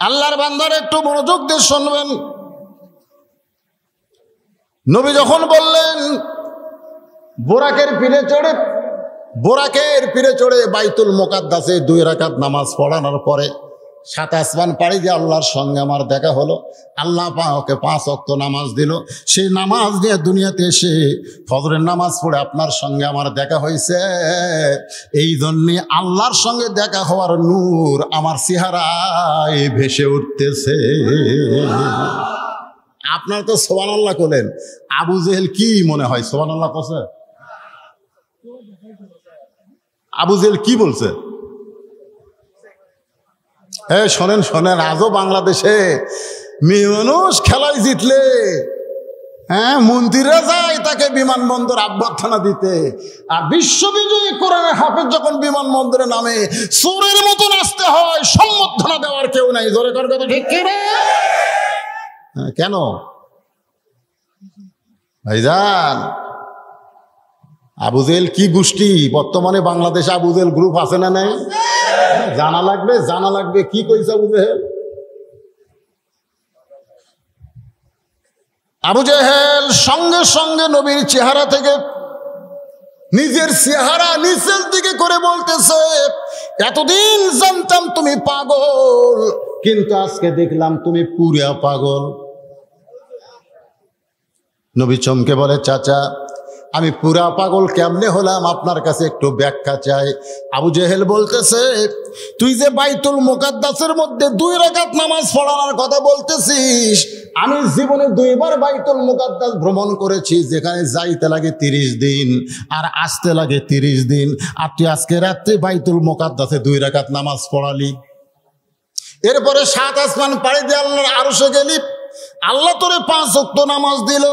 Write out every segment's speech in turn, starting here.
আল্লাহর বান্দার একটু মনোযোগ দিয়ে শুনবেন। নবী যখন বললেন বোরাকের পিঠে চড়ে বাইতুল মুকাদ্দাসে 2 রাকাত নামাজ পড়ানোর পরে 7 আসমান পাড়ি দিয়ে আল্লাহর সঙ্গে আমার দেখা হলো। আল্লাহ ওকে 5 ওয়াক্ত নামাজ দিল। সেই নামাজ দিয়ে দুনিয়াতে এসে ফজরের নামাজ পড়ে আপনার সঙ্গে আমার দেখা হয়েছে। এই জন্যে আল্লাহর সঙ্গে দেখা হওয়ার নূর আমার চেহারায় ভেসে উঠতেছে। আপনার তো সুবহানাল্লাহ করলেন, আবু জেহেল কি মনে হয় সুবহানাল্লাহ কছে? আবু জেহেল কি বলছে? হ্যাঁ শোনেন, আজও বাংলাদেশে মেয়ে মানুষ খেলায় জিতলে মন্ত্রীরা যায় তাকে বিমানবন্দর আভ্যর্থনা দিতে, আর বিশ্ববিজয়ী কোরআনের হাফেজ যখন বিমানবন্দরে নামে চোরের মতন আসতে হয়, সম্বর্ধনা দেওয়ার কেউ নাই। জোরে কর কথা ঠিক কি না? কেন ভাইজান? আবু জেহেল কি গোষ্ঠী? বর্তমানে বাংলাদেশে আবু জেহেল গ্রুপ আছে না নাই? জানা লাগবে কি কইছে আবু জেহেল। আবু জেহেল সঙ্গে সঙ্গে নবীর চেহারা থেকে নিজের চেহারা নিচের দিকে করে বলতেছে, এতদিন জানতাম তুমি পাগল, কিন্তু আজকে দেখলাম তুমি পুরা পাগল। নবী চমকে বলে, চাচা আমি পুরা পাগল কেমনে হলাম আপনার কাছে একটু ব্যাখ্যা চাই। আবু জেহেল বলতেছে, তুই যে বাইতুল মুকাদ্দাসের মধ্যে 2 রাকাত নামাজ পড়ানোর কথা বলতেছিস, আমি জীবনে 2 বার বাইতুল মুকাদ্দাস ভ্রমণ করেছি, যেখানে যাইতে লাগে 30 দিন আর আসতে লাগে 30 দিন। আর তুই আজকে রাত্রে বাইতুল মুকাদ্দাসে 2 রাকাত নামাজ পড়ালি, এরপরে 7 আসমান পাড়ি দিয়ে আল্লাহর আরশে গেলি, আল্লাহ তোরে 5 ওয়াক্ত নামাজ দিল।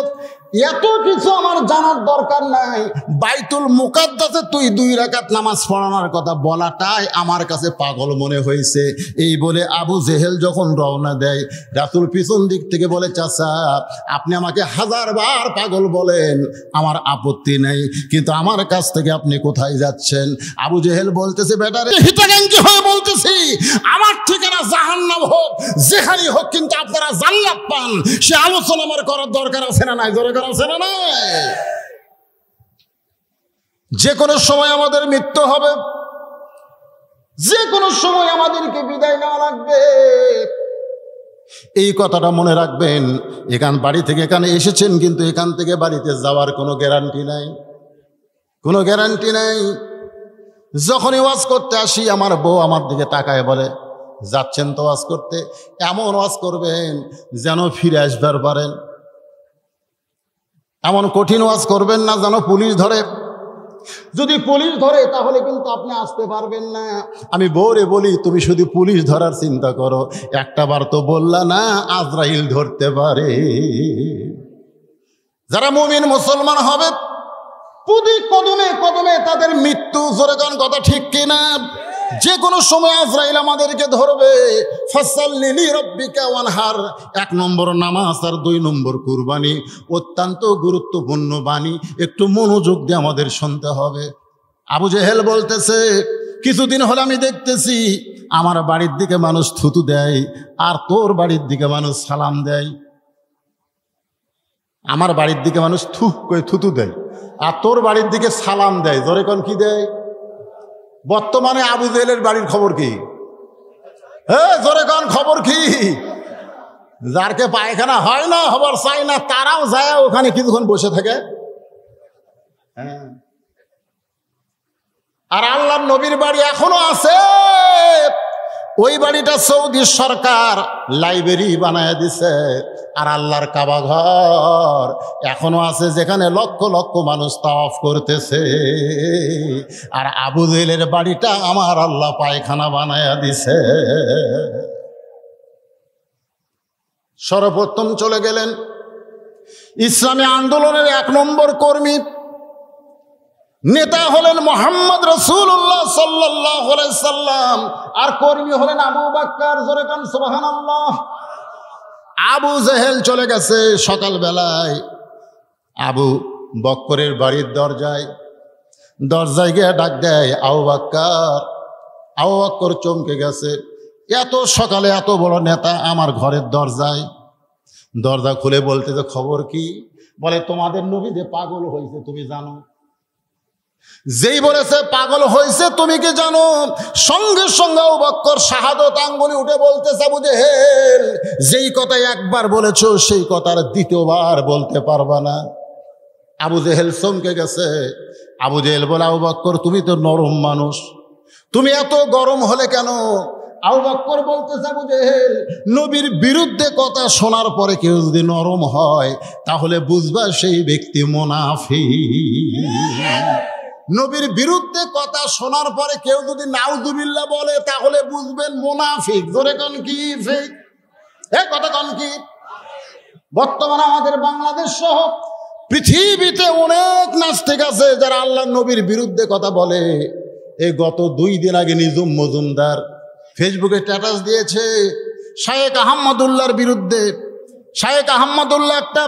এত কিছু আমার জানার দরকার নাই, বাইতুল মুকাদ্দাসে তুই 2 রাকাত নামাজ পড়ানোর কথা বলাটাই আমার কাছে পাগল মনে হয়েছে। এই বলে আবু জেহেল যখন রওনা দেয়, রাসূল পিছন দিক থেকে বলে, চাচা আপনি আমাকে 1000 বার পাগল বলেন, আমার আপত্তি নেই, কিন্তু আমার কাছ থেকে আপনি কোথায় যাচ্ছেন? আবু জেহেল বলতেছে, বেটারে হিতাকাঙ্ক্ষী হয়ে বলতেছি, আমার ঠিকানা জাহান্নাম হোক যেখানেই হোক, কিন্তু আপনারা জান্নাত পান, সে আলোচনা আমার করার দরকার আছে না নাই? জোরে আছে না নাই? যে কোনো সময় আমাদের মৃত্যু হবে, যে কোনো সময় আমাদেরকে বিদায় নেওয়া লাগবে, এই কথাটা মনে রাখবেন। বাড়ি থেকে এখানে এসেছেন, কিন্তু এখান থেকে বাড়িতে যাওয়ার কোনো গ্যারান্টি নাই, কোনো গ্যারান্টি নাই। যখনই ওয়াজ করতে আসি, আমার বউ আমার দিকে তাকায় বলে, যাচ্ছেন তো ওয়াজ করতে, এমন ওয়াজ করবেন যেন ফিরে আসবার পারেন, এমন কঠিন ওয়াজ করবেন না যেন পুলিশ ধরে। যদি পুলিশ ধরে তাহলে কিন্তু আপনি আসতে পারবেন না। আমি বউরে বলি, তুমি শুধু পুলিশ ধরার চিন্তা করো, একটা বার তো বললা না আজরাইল ধরতে পারে। যারা মুমিন মুসলমান হবে, প্রতি কদমে কদমে তাদের মৃত্যু। জোরে গান কথা ঠিক কিনা? যে কোনো সময় আজরাইল আমাদেরকে ধরবে। ফাসাল্লি লিরাব্বিকা ওয়ানহার, 1 নম্বর নামাজ আর 2 নম্বর কুরবানি, অত্যন্ত গুরুত্বপূর্ণ বাণী, একটু মনোযোগ দিয়ে আমাদের শুনতে হবে। আবু জেহেল বলতেছে, কিছুদিন হলে আমি দেখতেছি আমার বাড়ির দিকে মানুষ থুতু দেয়, আর তোর বাড়ির দিকে মানুষ সালাম দেয়। আমার বাড়ির দিকে মানুষ থুতু দেয়, আর তোর বাড়ির দিকে সালাম দেয়। জোরে কোন কি দেয়? বর্তমানে আবু জেহেলের বাড়ির খবর কি? জোরে কোন খবর কি? যারকে পায়খানা হয় না, খবর চাই না, তারাও যায় ওখানে কিছুক্ষণ বসে থাকে। আর আল্লাহর নবীর বাড়ি এখনো আছে, ওই বাড়িটা সৌদি সরকার লাইব্রেরি বানায় দিছে। আর আল্লাহর কাবা ঘর এখনো আছে, যেখানে লক্ষ লক্ষ মানুষ তাওয়াফ করতেছে। আর আবু জেহেলের বাড়িটা আমার আল্লাহ পায়খানা বানায়া দিছে। সর্বপ্রথম চলে গেলেন ইসলামী আন্দোলনের 1 নম্বর কর্মী, নেতা হলেন মুহাম্মদ রাসূলুল্লাহ সাল্লাল্লাহু আলাইহি সাল্লাম, আর কর্মী হলেন আবু বকর। জোরে কান সুবহানাল্লাহ। আবু জেহেল চলে গেছে সকালবেলায় আবু বকরের বাড়ির দরজায় গিয়ে ডাক দেয়, আবু বকর। আবু বকর চমকে গেছে, এত সকালে এত বড় নেতা আমার ঘরের দরজায়, দরজা খুলে বলতেছে খবর কি? বলে তোমাদের নবী যে পাগল হয়েছে তুমি জানো? যেই বলেছে পাগল হয়েছে তুমি কি জানো? সঙ্গে সঙ্গে আবু বকর শাহাদত আঙ্গুলে উঠে বলতেছে আবু জেহেল, যেই কথা একবার বলেছো সেই কথার দ্বিতীয়বার বলতে পারবা না। আবু জেহেল চমকে গেছে। আবু জেহেল বলে আবু বকর তুমি তো নরম মানুষ, তুমি এত গরম হলে কেন? আবু বকর বলতেছে আবু জেহেল, নবীর বিরুদ্ধে কথা শোনার পরে কেউ যদি নরম হয় তাহলে বুঝবা সেই ব্যক্তি মুনাফিক। নবীর বিরুদ্ধে কথা শোনার পরে কেউ যদি নাউজুবিল্লাহ বলে তাহলে বুঝবেন মুনাফিক। জোরে কোন কি ফিক? কথা কোন কি? বর্তমানে আমাদের বাংলাদেশ সহ পৃথিবীতে অনেক নাস্তিক আছে যারা আল্লাহ নবীর বিরুদ্ধে কথা বলে। এই গত 2 দিন আগে নিজুম মজুমদার ফেসবুকে স্ট্যাটাস দিয়েছে শায়েখ আহমদুল্লাহর বিরুদ্ধে। শায়েখ আহমদুল্লাহ একটা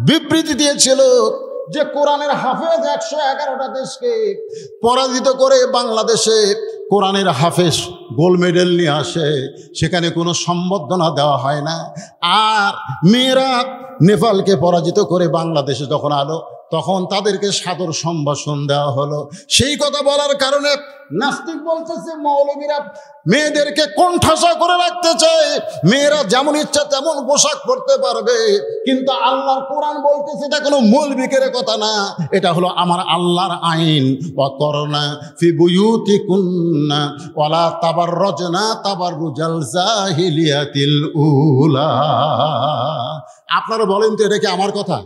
বিবৃতি দিয়েছিল যে কোরআনের হাফেজ 111টা দেশকে পরাজিত করে বাংলাদেশে কোরআনের হাফেজ গোল্ড মেডেল নিয়ে আসে, সেখানে কোনো সম্বর্ধনা দেওয়া হয় না। আর মেয়েরা নেপালকে পরাজিত করে বাংলাদেশে যখন আলো তখন তাদেরকে সাদর সম্ভাষণ দেওয়া হলো। সেই কথা বলার কারণে নাস্তিক বলতেছে মৌলবীরা মেয়েদেরকে কোণঠাসা করে রাখতে চায়, মেয়েরা যেমন ইচ্ছা তেমন পোশাক পরতে পারবে। কিন্তু আল্লাহর কোরআন বলতেছে এটা কোনো মৌলবীকের কথা না, এটা হলো আমার আল্লাহর আইন। ওয়াকরনা ফি বুয়ুতিকুন্না ওয়ালা তাবাররাজনা তাবাররুজাল জাহিলিয়াতিল উলা। আপনারা বলেন তো এটা কি আমার কথা?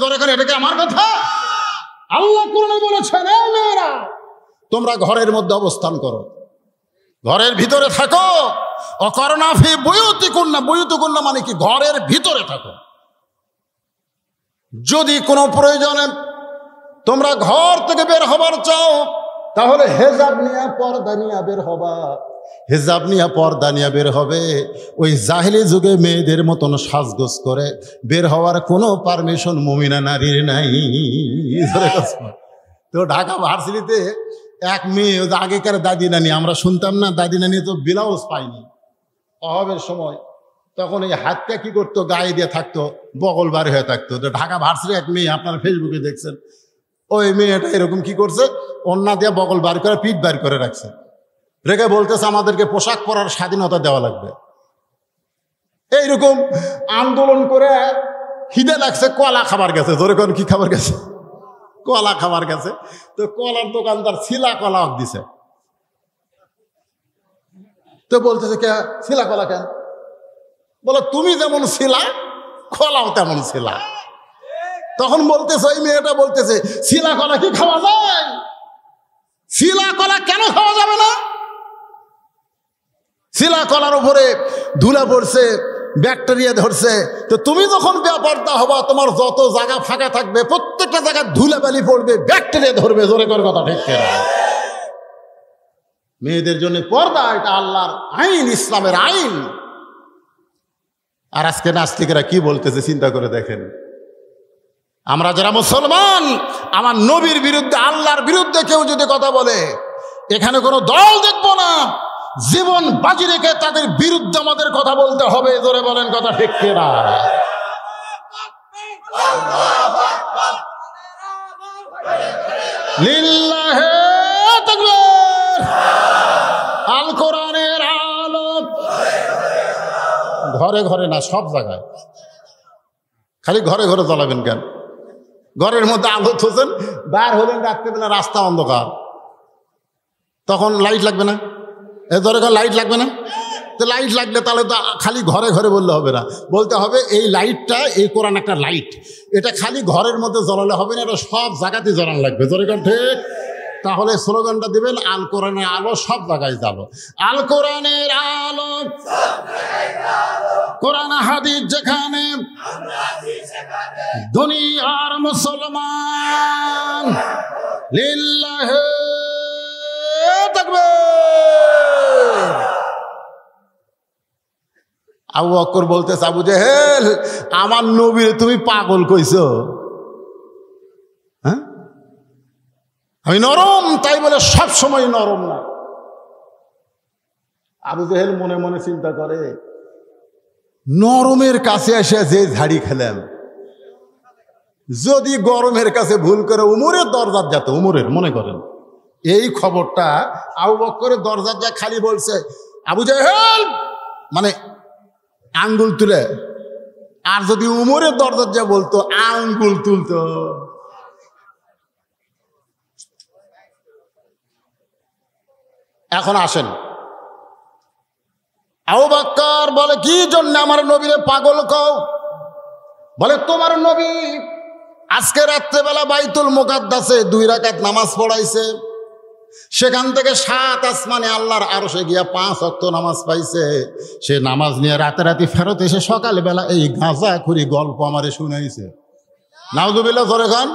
জোরে করে এটা কি আমার কথা? আল্লাহ কোরআনে বলেছেন মেয়েরা তোমরা ঘরের মধ্যে অবস্থান করো, ঘরের ভিতরে থাকো। অকরনা ফি বুয়ুতিকুন্না, বুয়ুতিকুন্না মানে কি? ঘরের ভিতরে থাকো। যদি কোনো প্রয়োজনে তোমরা ঘর থেকে বের হবার চাও তাহলে হেজাব নিয়ে পর্দা নিয়ে বের হবা। হেজাব নিয়ে পর্দা নিয়ে বের হবে। ওই জাহেলি যুগে মেয়েদের মতন সাজগোজ করে বের হওয়ার কোনো পারমিশন মুমিনা নারীর নাই। তো ঢাকা ভার্সিটিতে এক মেয়ে, আগেকার দাদি নানি, আমরা শুনতাম না দাদি নানি তো ব্লাউজ পাইনি অভাবের সময়, তখন এই হাতটা কি করতো গায়ে দিয়ে থাকতো, বগল বার হয়ে থাকতো। তো ঢাকা ভার্সিটি এক মেয়ে, আপনারা ফেসবুকে দেখছেন, ওই মেয়েটা এরকম কি করছে, অন্যা দিয়ে বগল বার করে পিঠ বার করে রাখছে, রেখে বলতেছে আমাদেরকে পোশাক পরার স্বাধীনতা দেওয়া লাগবে। এইরকম আন্দোলন করে খিদে লাগছে, কলা খাবার গেছে। জোরে কোন কি খাবার গেছে? কলা খাবার গেছে। তো কলার দোকানদার ছিলা কলা দিছে। তো বলতেছে কে ছিলা কলা কেন? বলো তুমি যেমন ছিলা কলাও তেমন ছিলা। তখন বলতেছে ওই মেয়েটা বলতেছে ছিলা কলা কি খাওয়া যায়? ছিলা কলা কেন খাওয়া যাবে না? ছিলা কলার উপরে ধুলা পড়ছে, ব্যাকটেরিয়া ধরছে। তো তুমি যখন বেপরদা হবা তোমার যত জায়গা ফাঁকা থাকবে প্রত্যেকটা জায়গায় ধুলাবালি পড়বে, ব্যাকটেরিয়া ধরবে। জোরে করে কথা ঠিক কিনা? মেয়েদের জন্য পর্দা এটা আল্লাহর আইন, ইসলামের আইন। আর আজকে নাস্তিকেরা কি বলতেছে চিন্তা করে দেখেন। আমরা যারা মুসলমান, আমার নবীর বিরুদ্ধে আল্লাহর বিরুদ্ধে কেউ যদি কথা বলে এখানে কোনো দল দেখবো না, জীবন বাজি রেখে তাদের বিরুদ্ধে আমাদের কথা বলতে হবে। জোরে বলেন কথা ঠিক কিনা? লিল্লাহে তাকবীর। আল কোরআনের আলো ঘরে ঘরে না, সব জায়গায়। খালি ঘরে ঘরে জ্বলাবেন কেন? ঘরের মধ্যে আলো থোছেন, বার হলেন রাত্রেবেলা রাস্তা অন্ধকার, তখন লাইট লাগবে না? ধরে লাইট লাগবে না? তো লাইট লাগলে তাহলে তো খালি ঘরে ঘরে বললে হবে না, বলতে হবে এই লাইটটা, এই কোরআন একটা লাইট, এটা খালি ঘরের মধ্যে জ্বলালে হবে না, এটা সব জায়গাতেই জ্বলানো লাগবে। জোরে কোন ঠিক? তাহলে স্লোগানটা দিবেন আল কোরআনের আলো সব জায়গায় যাবো। আল কোরআনের আলো, কোরআন হাদিস যেখানে, দুনিয়ার মুসলমান। লিল্লাহে তাকবীর। আবু বকর বলতেছে আবু জেহেল আমার নবীর তুমি পাগল কইছো? হ্যাঁ, আমি নরম তাই বলে সব সময় নরম না। আবু জেহেল মনে মনে চিন্তা করে, নরমের কাছে এসে যে ঝাড়ি খেলাম, যদি গরমের কাছে ভুল করে উমরের দরজার যেত, উমরের মনে করেন এই খবরটা আবু বকরের দরজার যা খালি বলছে, আবু জেহেল মানে আঙ্গুল তুলে, আর যদি উমরের দরজার যা বলতো আঙ্গুল তুলতো। এখন আসেন, আবু বকর বলে, কি জন্য আমার নবীরে পাগল কও? বলে, তোমার নবী আজকে রাত্রেবেলা বাইতুল মুকাদ্দাসে 2 রাকাত নামাজ পড়াইছে, সেখান থেকে 7 আসমানে আল্লাহর আরশে গিয়া 5 ওয়াক্ত নামাজ পাইছে। সে নামাজ নিয়ে রাতারাতি ফেরত এসে সকালবেলা এই গাঁজাখুরি গল্প আমারে শুনাইছে। নাউজুবিল্লাহ জোরে খান।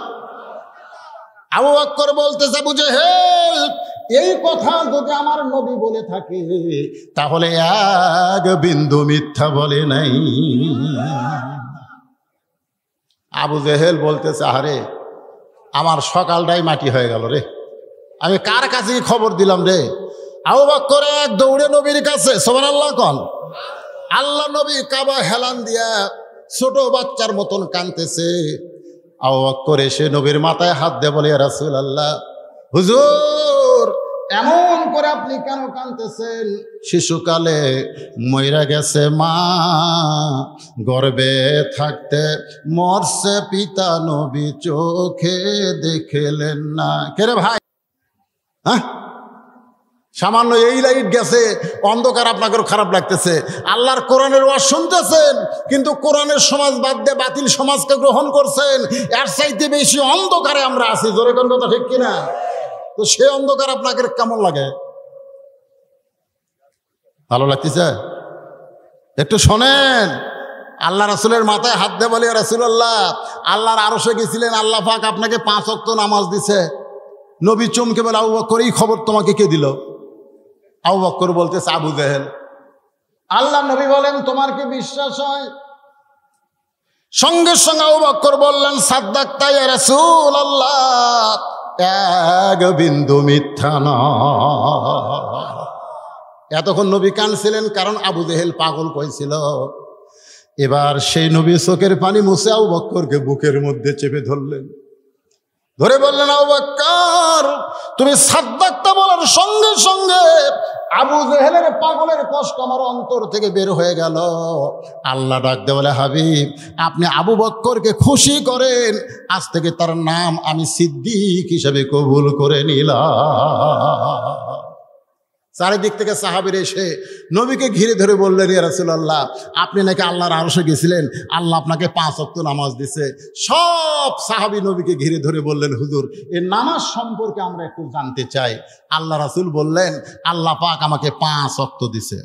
আবু বকর বলতেছে, আবু জেহেল এই কথা যদি আমার নবী বলে থাকে তাহলে এক বিন্দু মিথ্যা বলে নাই। আবু জেহেল বলতেছে, আরে আমার সকালটাই মাটি হয়ে গেল রে, আমি কার কাছে খবর দিলাম রে? আবু বকর এক দৌড়ে নবীর কাছে, সুবহানাল্লাহ কোন। আল্লাহ নবী কাবা হেলান দিয়া ছোট বাচ্চার মতন কাঁদতেছে। আবু বকর এসে নবীর মাথায় হাত দিয়ে বলে, ইয়া রাসূলুল্লাহ, হুজুর এমন করে আপনি কেন কাঁদতেছেন? শিশুকালে মইরা গেছে মা, গর্ভে থাকতে মরছে পিতা, নবী চোখে দেখলেন না। কে রে ভাই? হ্যাঁ, সামান্য এই লাইট গেছে, অন্ধকার আপনাকে খারাপ লাগতেছে। আল্লাহর কোরআনের ওয়াজ শুনতেছেন, কিন্তু কোরআনের সমাজ বাদ দিয়ে বাতিল সমাজকে গ্রহণ করছেন। এর চাইতে বেশি অন্ধকারে আমরা আছি, জোরে কোন কথা ঠিক কিনা? তো সে অন্ধকার আপনাকে কেমন লাগে? ভালো লাগতেছে? একটু শোনেন। আল্লাহ রাসূলের মাথায় হাত দিয়ে বলে, রাসূলুল্লাহ আল্লাহর আরশে গেছিলেন, আল্লাহ পাক আপনাকে 5 ওয়াক্ত নামাজ দিছে। নবী চমকে বলে, আবু বকর এই খবর তোমাকে কে দিল? আবু বকর বলতেছে, আবু জেহেল। আল্লাহ নবী বলেন, তোমার কি বিশ্বাস হয়? সঙ্গে সঙ্গে আবু বকর বললেন, সাদ্দাকতা ইয়া রাসূলুল্লাহ, এক বিন্দু মিথ্যা না। এতক্ষণ নবী কাঁদছিলেন, কারণ আবু জেহেল পাগল কইছিল। এবার সেই নবী চোখের পানি মুছে আবু বকরকে বুকের মধ্যে চেপে ধরলেন, ধরে বললেন, আবু বকর তুমি সাদ্দাকতা বলার সঙ্গে সঙ্গে আবু জেহেলের পাগলের কষ্ট আমার অন্তর থেকে বের হয়ে গেল। আল্লাহ ডাক দিয়ে বলে, হাবিব আপনি আবু বকরকে খুশি করেন, আজ থেকে তার নাম আমি সিদ্দিক হিসেবে কবুল করে নিলাম। চারিদিক থেকে সাহাবীরা এসে নবীকে ঘিরে ধরে বললেন, ইয়া রাসূলুল্লাহ আপনি নাকি আল্লাহর আরশে গেছিলেন, আল্লাহ আপনাকে 5 ওয়াক্ত নামাজ দিছে। সব সাহাবী নবীকে ঘিরে ধরে বললেন, হুজুর এই নামাজ সম্পর্কে আমরা একটু জানতে চাই। আল্লাহ রাসূল বললেন, আল্লাহ পাক আমাকে 5 ওয়াক্ত দিছে।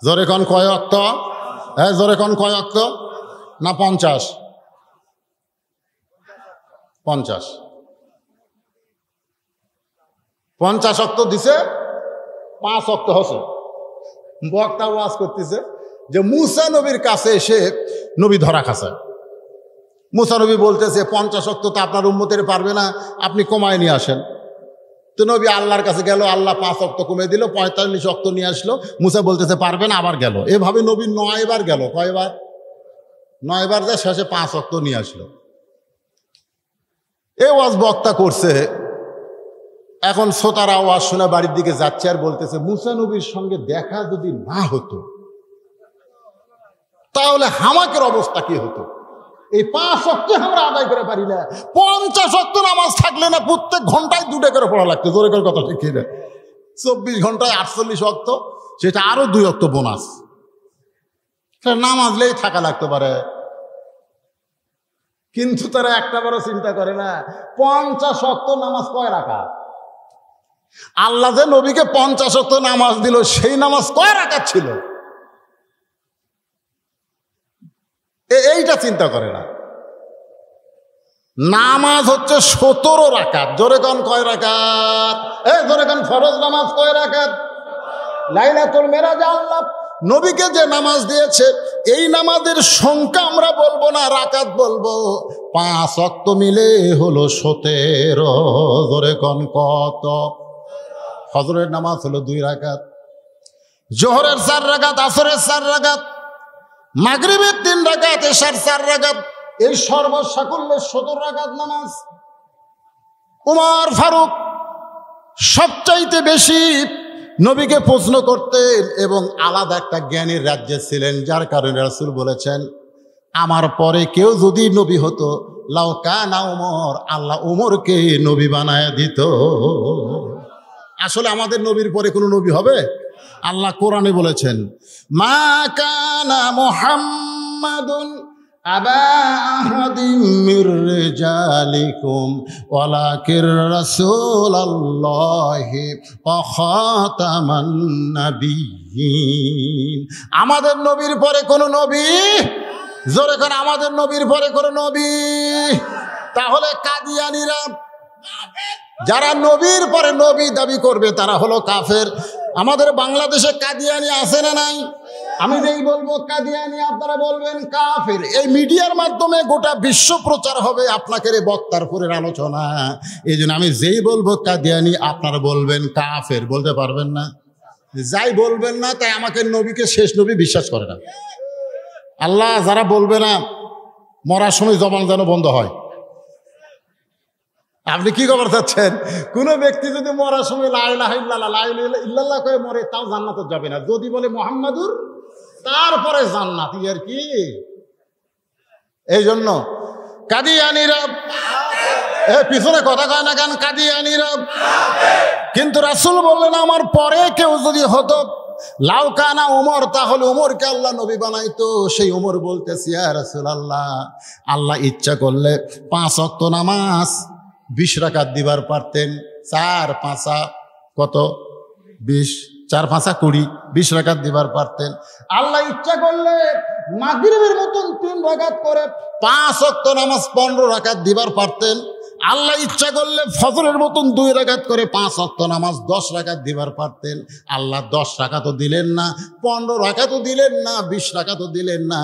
জোরে কোন কয় ওয়াক্ত? হ্যাঁ জোরে কোন কয় ওয়াক্ত? না 50? 50 ওয়াক্ত দিছে, 5 ওয়াক্ত হচ্ছে। বক্তা ওয়াজ করতেছে যে মুসা নবীর কাছে এসে নবী ধরা খাসে। মুসা নবী বলতেছে 50 ওয়াক্ত তো আপনার উম্মতের পারবে না, আপনি কমায় নিয়ে আসেন। তো নবী আল্লাহর কাছে গেল, আল্লাহ 5 ওয়াক্ত কমে দিল, 45 ওয়াক্ত নিয়ে আসলো। মুসা বলতেছে পারবে না, আবার গেল। এভাবে নবী 9 বার গেল। কয়বার? 9 বার যায়, শেষে 5 ওয়াক্ত নিয়ে আসলো। এ ওয়াজ বক্তা করছে। এখন শ্রোতারা আওয়াজ শুনে বাড়ির দিকে যাচ্ছে আর বলতেছে, মুসা নবীর সঙ্গে দেখা যদি না হতো তাহলে হামাকের অবস্থা কি হতো? এই 5 ওয়াক্ত আমরা আদায় করে পারি না, 50 ওয়াক্ত নামাজ থাকলে না প্রত্যেক ঘন্টায় 2টা করে পড়া লাগতো। জোরে করে কথা ঠিক না? 24 ঘন্টায় 48 ওয়াক্ত, সেটা আরো 2 ওয়াক্ত বোনাস। নামাজলেই থাকা লাগতে পারে, কিন্তু তারা একটা বড় চিন্তা করে না 50 ওয়াক্ত নামাজ কয় রাকাত? আল্লাহ যে নবীকে 50 ওয়াক্ত নামাজ দিল, সেই নামাজ কয় রাকাত ছিল এইটা চিন্তা করে না। নামাজ হচ্ছে 17 রাকাত। জোরে কোন কয় রাকাত? জোরে কোন ফরজ নামাজ কয় রাকাত? লাইলাতুল মেরাজে আল্লাহ নবীকে যে নামাজ দিয়েছে, এই নামাজের সংখ্যা আমরা বলবো না, রাকাত বলবো। 5 ওয়াক্ত মিলে হলো 17। জোরে কোন কত? ফজরের নামাজ হলো 2 রাকাত, জোহরের 4 রাকাত, আসরের 4 রাকাত, মাগরিবের 3 রাকাত, এশার 4 রাকাত, এই সর্বসাকুল্যে 70 রাকাত নামাজ। উমর ফারুক সবচাইতে বেশি নবীকে প্রশ্ন করতেন এবং আলাদা একটা জ্ঞানের রাজ্যে ছিলেন, যার কারণে রাসূল বলেছেন আমার পরে কেউ যদি নবী হতো লাউ কানা উমর, আল্লাহ উমরকে নবী বানায় দিত। আসলে আমাদের নবীর পরে কোনো নবী হবে? আল্লাহ কোরআনে বলেছেন মা কানা মুহাম্মাদুন আবা আহাদিম মির রিজালিকুম ওয়ালাকির রাসূলুল্লাহি ওয়া খাতামান নাবিয়্যিন। আমাদের নবীর পরে কোনো নবী, জোরে করে আমাদের নবীর পরে কোনো নবী। তাহলে কাদিয়ানীরা যারা নবীর পরে নবী দাবি করবে তারা হলো কাফের। আমাদের বাংলাদেশে কাদিয়ানী আছে না নাই? আমি যেই বলবো কাদিয়ানী আপনারা বলবেন কাফের। এই মিডিয়ার মাধ্যমে গোটা বিশ্ব প্রচার হবে আপনাকে রে বক্তার পরের আলোচনা। এই জন্য আমি যেই বলবো কাদিয়ানী আপনারা বলবেন কাফের, বলতে পারবেন না। যাই বলবেন না তাই আমাকে নবীকে শেষ নবী বিশ্বাস করে না। আল্লাহ যারা বলবে না মরার সময় জবান যেন বন্ধ হয়। আপনি কি খবর চাচ্ছেন? কোন ব্যক্তি যদি মরার সময় লা ইলাহা ইল্লাল্লাহ লা ইলাহা ইল্লাল্লাহ কয়ে মরে তাও জান্নাতে যাবে না, যদি বলে মুহাম্মাদুর তারপরে জান্নাত। আর কি এই জন্য কাদিয়ানীরা পিছনে কথা কয় না কেন? কাদিয়ানীরা কিন্তু রাসূল বললেন আমার পরে কেউ যদি হতো লাউ কানা উমর, তাহলে উমরকে আল্লাহ নবী বানাইতো। সেই উমর বলতেছি ইয়া রাসূলুল্লাহ, আল্লাহ ইচ্ছা করলে 5 ওয়াক্ত নামাজ 20 রাকাত দিবার পারতেন। 4 5 কত? 20, 4 5 20, 20 রাকাত দিবার পারতেন। আল্লাহ ইচ্ছা করলে মাগরিবের মতন 3 রাকাত করে 5 ওয়াক্ত নামাজ 15 রাকাত দিবার পারতেন। আল্লাহ ইচ্ছা করলে ফজরের মতন 2 রাকাত করে 5 ওয়াক্ত নামাজ 10 রাকাত দিবার পারতেন। আল্লাহ 10 রাকাতও দিলেন না, 15 রাকাতও দিলেন না, 20 রাকাতও দিলেন না।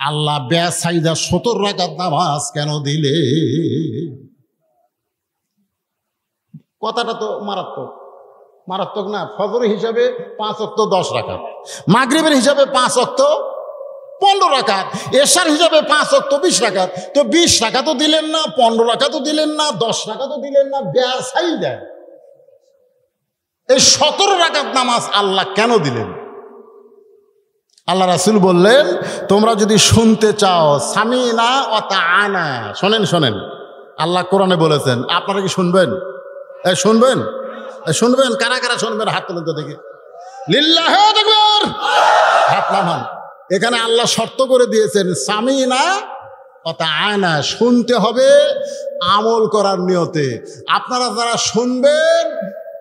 আল্লাহ বেসাইদা 70 রাকাত নামাজ কেন দিলে? কথাটা তো মারাত্মক, মারাত্মক না? ফজর হিসাবে 5 ওয়াক্ত 10 রাকাত, মাগরিবের হিসাবে 5 ওয়াক্ত 15 রাকাত, এশার হিসাবে 5 ওয়াক্ত 20 রাকাত। তো 20 রাকাতও দিলেন না, 15 রাকাতও দিলেন না, 10 রাকাতও দিলেন না, বেসাইদা এই 17 রাকাত নামাজ আল্লাহ কেন দিলেন? আল্লাহ রাসূল বললেন তোমরা যদি শুনতে চাও সামিনা ওয়া তাআনা, শোনেন শোনেন, আল্লাহ কোরআনে বলেছেন। আপনারা কি শুনবেন? শুনবেন? শুনবেন? কারা কারা শুনবেন? হাত তুলেন তো দেখি। লিল্লাহি তাকবীর, হাত নামান। এখানে আল্লাহ শর্ত করে দিয়েছেন সামিনা ওয়া তাআনা, শুনতে হবে আমল করার নিয়তে। আপনারা যারা শুনবেন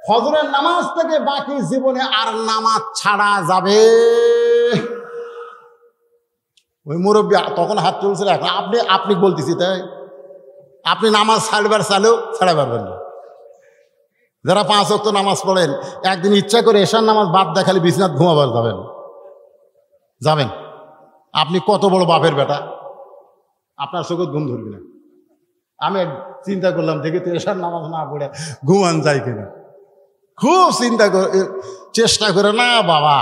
ফজরের নামাজ থেকে বাকি জীবনে আর নামাজ ছাড়া যাবে। ওই মুরব্বী তখন হাত তুলছিল, এখন আপনি বলতেছি তাই আপনি নামাজ ছাড়বার চালেও ছাড়া পারবেন না। যারা 5 ওয়াক্ত নামাজ পড়েন একদিন ইচ্ছা করে এশার নামাজ বাদ দেখালে বিছনাত ঘুমাবার যাবেন যাবেন। আপনি কত বড় বাপের বেটা, আপনার চোখে ঘুম ধরবে না। আমি চিন্তা করলাম দেখি তো এশার নামাজ না পড়ে ঘুমান যায় কিনা। খুব চিন্তা করে চেষ্টা করে, না বাবা,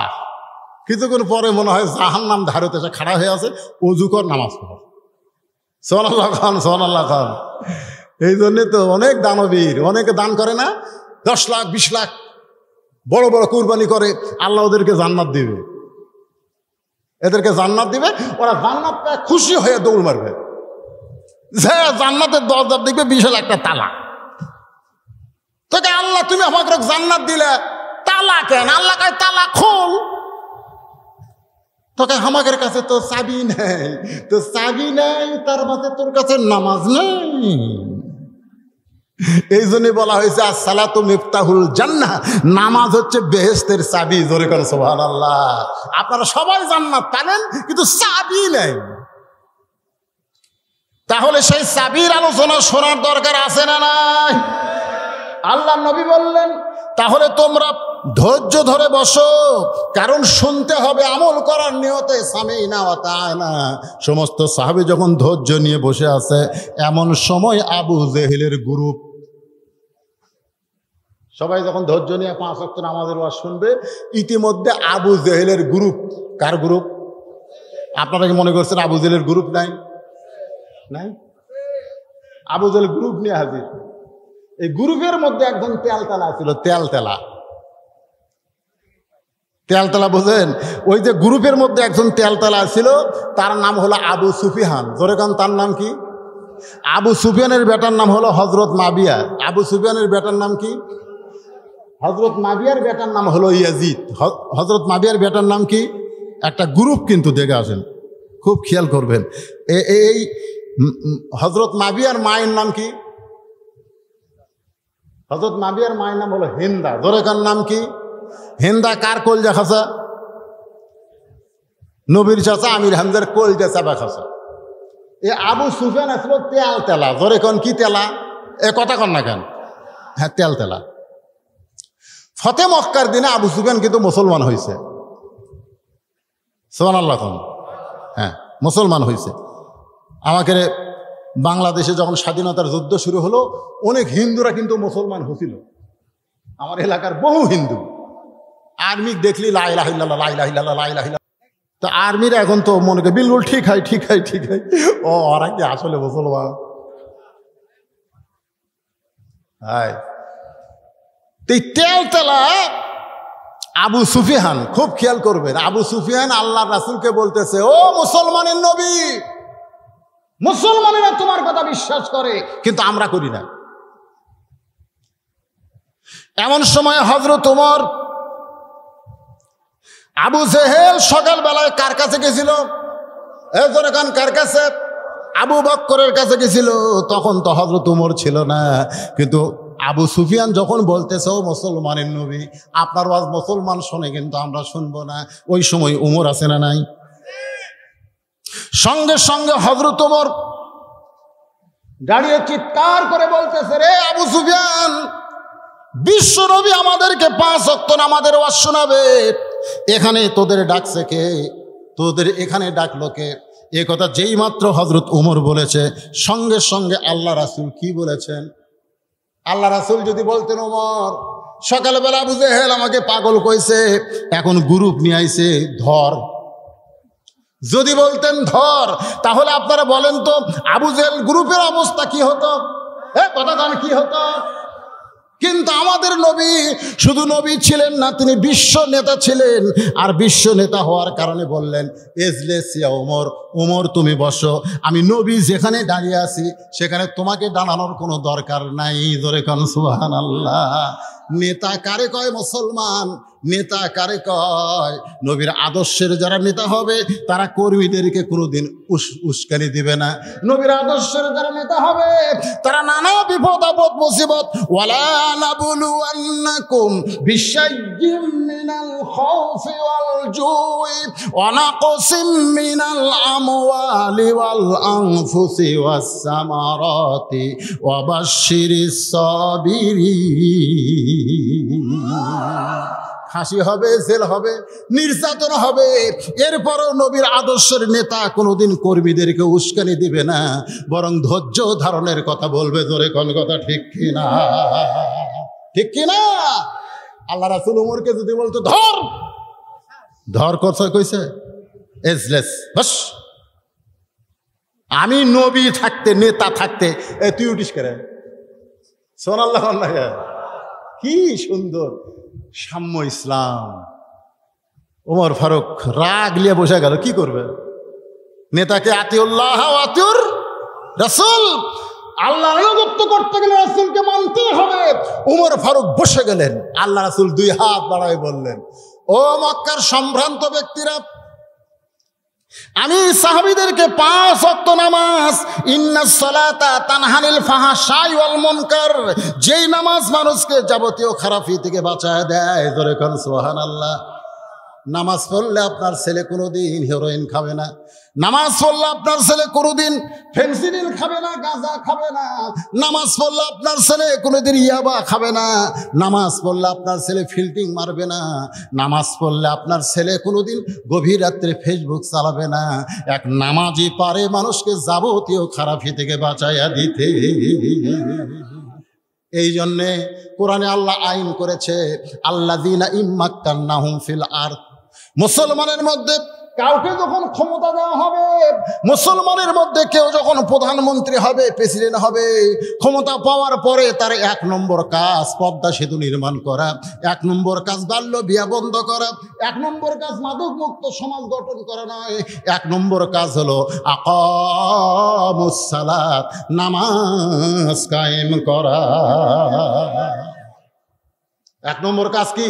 কিছুক্ষণ পরে মনে হয় জাহান্নাম ধারতে এসে খাড়া হয়ে আছে, অজু কর নামাজ পড়ো। সুবহানাল্লাহ খান, সুবহানাল্লাহ খান। এই জন্যে তো অনেক দানবীর, অনেকে দান করে না, 10 লাখ 20 লাখ বড় বড় কুরবানি করে, আল্লাহ ওদেরকে জান্নাত দিবে, এদেরকে জান্নাত দিবে। ওরা জান্নাত পেয়ে খুশি হয়ে দৌড় মারবে, যে জান্নাতের দরজা দেখবে বিশাল একটা তালা। তোকে আল্লাহ তুমি আমাকে জান্নাত দিলে, তালা কেন? আল্লাহ কয় তালা খোল। তোকে আমাদের কাছে তো চাবি নেই, তো চাবি নেই তার মাঝে তোর কাছে নামাজ নেই। এই জন্য বলা হয়েছে আসসালাতু মিফতাহুল জান্নাহ, নামাজ হচ্ছে বেহেশতের চাবি। জোরে করে সুবহানাল্লাহ। আপনারা সবাই জান্নাত পাবেন কিন্তু চাবি নেই। তাহলে সেই চাবির আলোচনা শোনার দরকার আছে না নাই? আল্লাহ নবী বললেন তাহলে তোমরা ধৈর্য ধরে বসো, কারণ শুনতে হবে আমল করার নিয়তে। সামিনা ওয়া তাআনা। সমস্ত সাহাবী যখন ধৈর্য নিয়ে বসে আছে, এমন সময় আবু জেহেলের গ্রুপ সবাই যখন ধৈর্য নিয়ে 5 ওয়াক্ত নামাজের ওয়াজ শুনবে, ইতিমধ্যে আবু জেহেলের গ্রুপ, কার গ্রুপ? আপনারা কি মনে করছেন আবু জেহেলের গ্রুপ নাই? নাই, আবু জেহেল গ্রুপ নিয়ে হাজির। এই গ্রুপের মধ্যে একজন তেলতেলা ছিল, তেলতেলা বোঝেন? ওই যে গ্রুপের মধ্যে একজন তেলতেলা ছিল, তার নাম হলো আবু সুফিয়ান। জোরে কান, তার নাম কি? আবু সুফিয়ানের বেটার নাম হলো হজরত মাবিয়া। আবু সুফিয়ানের বেটার নাম কি? হজরত মাবিয়ার বেটার নাম হলো ইয়াজিদ। হজরত মাবিয়ার বেটার নাম কি? একটা গ্রুপ কিন্তু দেখে আসেন, খুব খেয়াল করবেন। এই হজরত মাবিয়ার মায়ের নাম কি? হজরত মাবিয়ার মায়ের নাম হলো হিন্দা। জোরে কান, নাম কি? হিন্দা। কার কলজা খাসা? নবীর চাচা আমির হামজার কলজা চাপা খাসা। এ আবু সুফিয়ান আসলো তেলতেলা। জোরে কান, কি তেলা? এ কথা কন না কেন? হ্যাঁ, তেলতেলা। ফতে মক্কার দিনে আবু সুফিয়ান কিন্তু মুসলমান হয়েছে। সুবহানাল্লাহ। হ্যাঁ, মুসলমান হয়েছে। আমাকে বাংলাদেশে যখন স্বাধীনতার যুদ্ধ শুরু হলো, অনেক হিন্দুরা কিন্তু মুসলমান হয়েছিল। আমার এলাকার বহু হিন্দু আর্মি দেখলি লা ইলাহা ইল্লাল্লাহ, লা ইলাহা ইল্লাল্লাহ, লা ইলাহা ইল্লাল্লাহ। তো আর্মিরা এখন তো মনে করে বিলকুল ঠিক হয়। ও, ওরা কি আসলে মুসলমান? হায়, তেলতেলা আবু সুফিয়ান, খুব খেয়াল করবেন। আবু সুফিয়ান আল্লাহ রাসূলকে বলতেছে, ও মুসলমানের নবী, মুসলমানেরা তোমার কথা বিশ্বাস করে, কিন্তু আমরা করি না। এমন সময় হযরত ওমর, আবু জেহেল সকালবেলায় কার কাছে গেছিল? কার কাছে? আবু বকরের কাছে গেছিল। তখন তো হযরত ওমর ছিল না, কিন্তু আবু সুফিয়ান যখন বলতেছে, ও মুসলমানের নবী, আপনার ওয়াজ মুসলমান শোনে, কিন্তু আমরা শুনবো না, ওই সময় ওমর আছে না নাই? সঙ্গে সঙ্গে হযরত ওমর দাঁড়িয়ে চিৎকার করে বলতেছে, রে আবু সুফিয়ান, বিশ্ব নবী আমাদেরকে 5 ওয়াক্ত নামাজের ওয়াজ শোনাবে, এখানে তোদের ডাকছে কে? তোদের এখানে ডাকলো কে? এ কথা যেই মাত্র হযরত ওমর বলেছে, সঙ্গে সঙ্গে আল্লাহ রাসূল কি বলেছেন? আল্লাহ রাসূল যদি বলতেন, ওমর সকালবেলা আবু জেহেল আমাকে পাগল কইছে, এখন গ্রুপ নিয়ে আইছে, ধর। যদি বলতেন ধর, তাহলে আপনারা বলেন তো আবু জেহেল গ্রুপের অবস্থা কি হতো? কথা জান কি হতো? কিন্তু আমাদের নবী শুধু নবী ছিলেন না, তিনি বিশ্ব নেতা ছিলেন। আর বিশ্ব নেতা হওয়ার কারণে বললেন, এজলেস ইয়া ওমর, ওমর তুমি বসো, আমি নবী যেখানে দাঁড়িয়ে আছি সেখানে তোমাকে দাঁড়ানোর কোনো দরকার নাই। জোরে কান সুবহানাল্লাহ। নেতা কারে কয়? মুসলমান। নেতা কারে কয়? নবীর আদর্শের যারা নেতা হবে তারা কর্মীদেরকে কোনোদিন উস্কানি দিবে না। নবীর আদর্শের যারা নেতা হবে তারা নানা বিপদ আপদ মুসিবত, ওয়ালা নাবলুওয়ান্নাকুম বিশাইয়্যিম মিনাল খাউফি ওয়াল জুই ওয়া নাকসিম মিনাল আমওয়ালি ওয়াল আনফুসি ওয়াস সামারাতি ওয়া বাশশিরিস সাবিরিন। হাসি হবে, জেল হবে, নির্যাতন হবে, এরপরও নবীর আদর্শের নেতা কোনোদিন কর্মীদেরকে উস্কানি দিবে না, বরং ধৈর্য ধারণের কথা বলবে। জোরে কোন কথা ঠিক কিনা? ঠিক কিনা? আল্লাহ রাসূল ওমরকে যদি বলতো ধর, ধর কইছে এজলেস, বাস। আমি নবী থাকতে, নেতা থাকতে তুই উঠিস করে? সুবহানাল্লাহ। কি সুন্দর সাম্য ইসলাম। ওমর ফারুক রাগ লিয়ে বসে গেল, কি করবে? নেতাকে আতিউল্লাহ ওয়া আতিউর রাসূল, আল্লাহর আনুগত্য করতে গেলে রাসূলকে মানতে হবে। ওমর ফারুক বসে গেলেন। আল্লাহ রাসূল 2 হাত বাড়ায় বললেন, ও মক্কার সম্ভ্রান্ত ব্যক্তিরা, আমি সাহাবীদেরকে 5 ওয়াক্ত নামাজ, ইন্নাস সালাতা তানহানিল ফাহশাই ওয়াল মুনকার, যেই নামাজ মানুষকে যাবতীয় খারাপি থেকে বাঁচায় দেয়। জোরে কোন সুবহানাল্লাহ। নামাজ পড়লে আপনার ছেলে কোনোদিন হেরোইন খাবে না। নামাজ পড়লে আপনার ছেলে কোনোদিন ফেন্সিডিল খাবে না, গাঁজা খাবে না। নামাজ পড়লে আপনার ছেলে কোনোদিন ইয়াবা খাবে না। নামাজ পড়লে আপনার ছেলে ফিল্ডিং মারবে না। নামাজ পড়লে আপনার ছেলে কোনোদিন গভীর রাত্রে ফেসবুক চালাবে না। এক নামাজই পারে মানুষকে যাবতীয় খারাপি থেকে বাঁচাইয়া দিতে। এই জন্যে কোরআনে আল্লাহ আইন করেছে আল্লাযীনা ইম্মাক্কান্নাহুম ফিল আরদ, মুসলমানের মধ্যে কাউকে যখন ক্ষমতা দেওয়া হবে, মুসলমানের মধ্যে কেউ যখন প্রধানমন্ত্রী হবে, প্রেসিডেন্ট হবে, ক্ষমতা পাওয়ার পরে তার 1 নম্বর কাজ পদ্মা সেতু নির্মাণ করা, 1 নম্বর কাজ বাল্য বিয়া বন্ধ করা, 1 নম্বর কাজ মাদক মুক্ত সমাজ গঠন করা নয়, 1 নম্বর কাজ হলো আকামুস সালাত, নামাজ কায়েম করা। 1 নম্বর কাজ কি?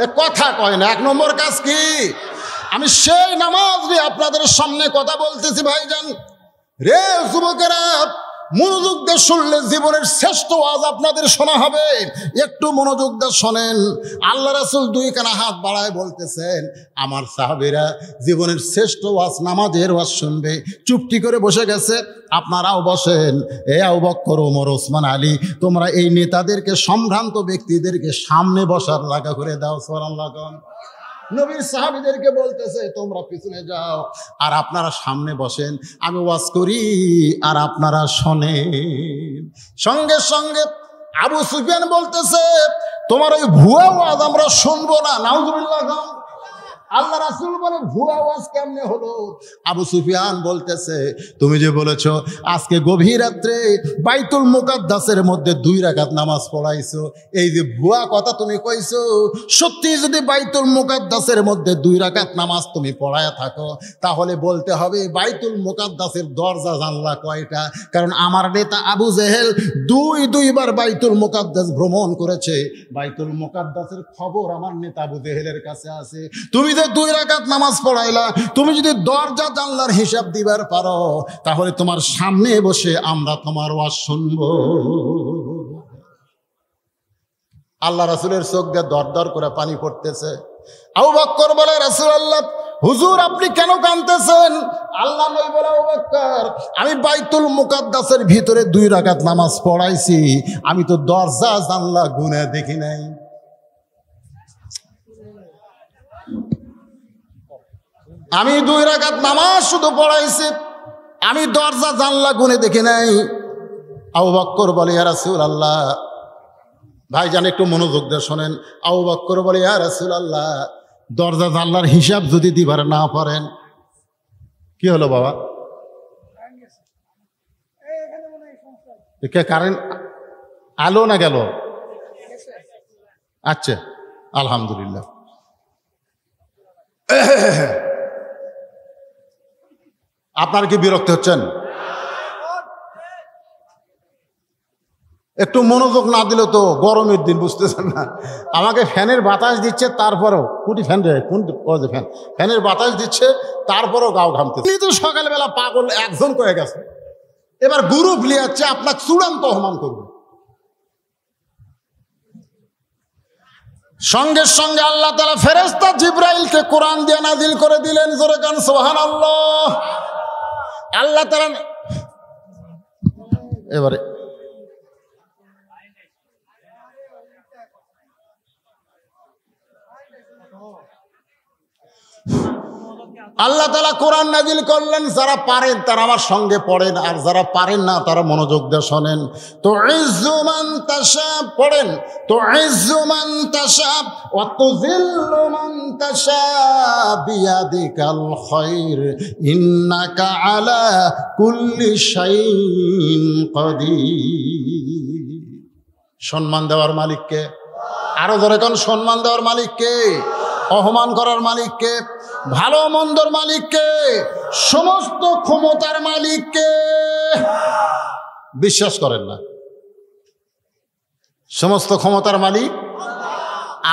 এ কথা কয় না, 1 নম্বর কাজ কি? আমি সেই নামাজ নিয়ে আপনাদের সামনে কথা বলতেছি ভাইজান। রে যুবকেরা, মনোযোগ দিয়ে শুনলে জীবনের শ্রেষ্ঠ ওয়াজ আপনাদের শোনা হবে। একটু মনোযোগ দিয়ে শোনেন। আল্লাহ রাসূল 2 কানা হাত বাড়ায় বলতেছেন, আমার সাহাবীরা জীবনের শ্রেষ্ঠ ওয়াজ নামাজের ওয়াজ শুনবে। চুপটি করে বসে গেছে, আপনারাও বসেন। এ আবু বকর, ওমর, ওসমান, আলী, তোমরা এই নেতাদেরকে, সম্ভ্রান্ত ব্যক্তিদেরকে সামনে বসার জায়গা করে দাও। সুবহানাল্লাহ। নবীর সাহাবীদেরকে বলতেছে তোমরা পিছনে যাও আর আপনারা সামনে বসেন, আমি ওয়াজ করি আর আপনারা শোনেন। সঙ্গে সঙ্গে আবু সুফিয়ান বলতেছে তোমার ওই ভুয়া ওয়াজ আমরা শুনবো না। নাউজুবিল্লাহ। আল্লাহ রাসূল বলে ভুয়া ওয়াজ কেমনে হলো? আবু সুফিয়ান বলতেছে তুমি যে বলেছো আজকে গভীর রাত্রে বাইতুল মুকাদ্দাসের মধ্যে 2 রাকাত নামাজ পড়াইছো, এই যে ভুয়া কথা তুমি কইছো, সত্যি যদি বাইতুল মুকাদ্দাসের মধ্যে 2 রাকাত নামাজ তুমি পড়ায়া থাকো, তাহলে বলতে হবে বাইতুল মুকাদ্দাসের দরজা জানলা কয়টা? কারণ আমার নেতা আবু জেহেল 2 বার বাইতুল মুকাদ্দাস ভ্রমণ করেছে। বাইতুল মুকাদ্দাসের খবর আমার নেতা আবু জেহেলের কাছে আছে। তুমি 2 রাকাত নামাজ পড়াইলা, তুমি যদি দরজা জানলার হিসাব দিবার পারো, তাহলে তোমার সামনে বসে আমরা তোমার ওয়াজ শুনবো। আল্লাহ রাসূলের চোখ দিয়ে দরদর করে পানি পড়তেছে। আবু বকর বলে রাসূলুল্লাহ, হুজুর আপনি কেন কাঁদতেছেন? আল্লাহ নবী বলে আবু বকর, আমি বাইতুল মুকাদ্দাসের ভিতরে 2 রাকাত নামাজ পড়াইছি, আমি তো দরজা জানলা গুনে দেখি নাই। আমি 2 রাকাত নামাজ শুধু পড়াইছি, আমি দরজা জানলা গুনে দেখি নাই। আবু বকর বলে ইয়া রাসূলুল্লাহ, ভাইজান একটু মনোযোগ দিয়ে শোনেন। আবু বকর বলে ইয়া রাসূলুল্লাহ, দরজা জানলার হিসাব যদি দিবার না পারেন। কি হলো বাবা? কারেন্ট আলো না গেল? আচ্ছা, আলহামদুলিল্লাহ। আপনারা কি বিরক্ত হচ্ছেন? একটু মনোযোগ না দিলে তো গরমের দিন, বুঝতেছেন না? আমাকে ফ্যানের বাতাস দিচ্ছে, তারপরও কুটি ফ্যান রে, কোন ফ্যান, ফ্যানের বাতাস দিচ্ছে, তারপরও গাও ঘামতেছে। তো সকালবেলা পাগল একজন কয়ে গেছে, এবার গ্রুপ লিয়াচ্ছে আপনাকে চূড়ান্ত অপমান করবে। সঙ্গে সঙ্গে আল্লাহ তাআলা ফেরেশতা জিবরাইলকে কোরআন দিয়ে নাজিল করে দিলেন। জোরে গান সুবহানাল্লাহ। আল্লাহ তাআলা এবারে আল্লাহ তাআলা কোরআন নাজিল করলেন। যারা পারেন তারা আমার সঙ্গে পড়েন, আর যারা পারেন না তারা মনোযোগ দিয়ে শোনেন। তো ইজ্জু মান তাশা পড়েন, তো ইজ্জু মান তাশা ওয়া তুযিল্লু মান তাশা বিয়াদিকাল খায়র ইন্নাকা আলা কুল্লি শাইইন কাদির। সম্মান দেওয়ার মালিককে, আরো ধরে কোন সম্মান দেওয়ার মালিককে, অপমান করার মালিককে, ভালো মন্দর মালিককে, সমস্ত ক্ষমতার মালিককে। বিশ্বাস করেন না? সমস্ত ক্ষমতার মালিক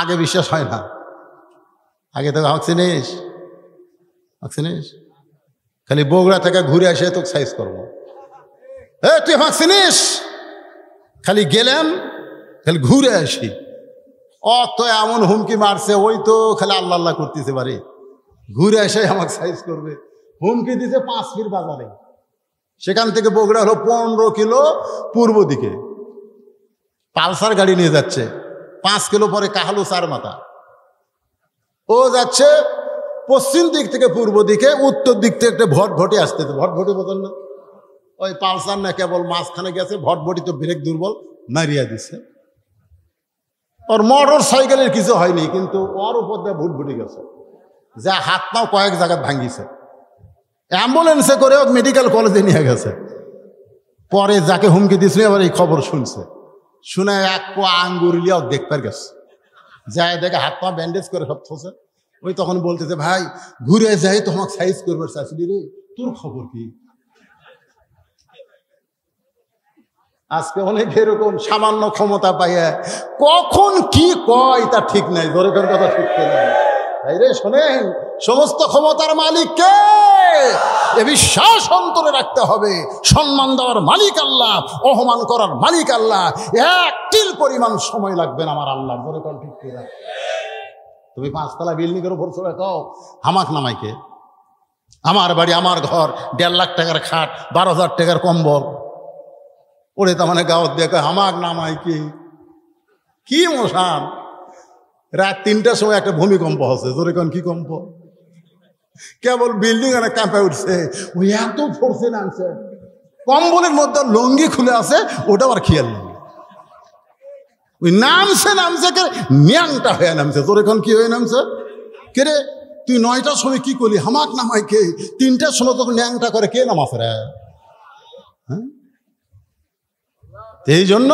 আগে বিশ্বাস হয় না। আগে তো হক চিনিস, খালি বগুড়া থেকে ঘুরে আসে তোকে সাইজ করবো। তুই হক চিনিস? খালি গেলাম, খালি ঘুরে আসি। তো এমন হুমকি মারছে, ওই তো খালি আল্লাহ আল্লাহ করতেছে, পারে ঘুরে এসে আমাকে সাইজ করবে। হুমকি দিতে 5 ফির বাজারে, সেখান থেকে বগুড়া হলো 15 কিলো পূর্ব দিকে। পালসার গাড়ি নিয়ে যাচ্ছে, 5 কিলো পরে কাহালু 4 মাথা। ও যাচ্ছে পশ্চিম দিক থেকে পূর্ব দিকে, উত্তর দিক থেকে একটা ভটভটি আসতেছে। ভটভটি বোঝেন না? ওই পালসার না কেবল মাঝখানে গেছে, ভটভটি তো ব্রেক দুর্বল, মারিয়া দিছে। ওর মোটর সাইকেলের কিছু হয়নি, কিন্তু ওর উপর দিয়ে ভুটভুটি গেছে, যা হাত পাও কয়েক জায়গায় ভাঙিছে। অ্যাম্বুলেন্সে করে ও মেডিকেল কলেজে নিয়ে গেছে। পরে যাকে হুমকি দিয়েছিল এবার এই খবর শুনছে, শুনে এক পোয়া আঙ্গুর লিয়াও দেখবার গেছে, যায় দেখে হাত পা ব্যান্ডেজ করে সব থসে। ওই তখন বলতেছে, ভাই ঘুরে যাই তো আমাকে সাইজ করবার চাইছিলি রে, তোর খবর কি? আজকে অনেক এরকম সামান্য ক্ষমতা পাইয়া কখন কি কয় তা ঠিক নাই, দরকার কথা ঠিক নাই। ভাই রে শোনেন, সমস্ত ক্ষমতার মালিক কে? এ বিশ্বাস অন্তরে রাখতে হবে, সম্মান দেওয়ার মালিক আল্লাহ, অপমান করার মালিক আল্লাহ। এক তিল পরিমাণ সময় লাগবে না আমার আল্লাহ, দরকার ঠিক কিনা? তুমি 5 তলা বিল্ডিং এর উপর চলে কাও হামাক নামাইকে, আমার বাড়ি আমার ঘর, 1.5 লাখ টাকার খাট, 12,000 টাকার কম্বল, ওরে তার মানে গাঁত দেখে হামাক নামাই কি মশান। রাত 3টার সময় একটা ভূমিকম্প হচ্ছে, জোরে কোন কি কম্প? কেবল বিল্ডিং এর কাঁপে উঠছে, ওই এত ফোর্সে নামছে, কম্বলের মধ্যে লুঙ্গি খুলে আছে, ওটা আবার খেয়াল নেই। ওই নামছে কে ন্যাংটা হয়ে নামছে, তোর এখন কি হয়ে নামছে? কে রে তুই 9টার সময় কি করলি? হামাক নামাই কে? 3টার সময় তোকে ন্যাংটা করে কে নামাছে রে? হ্যাঁ, এই জন্য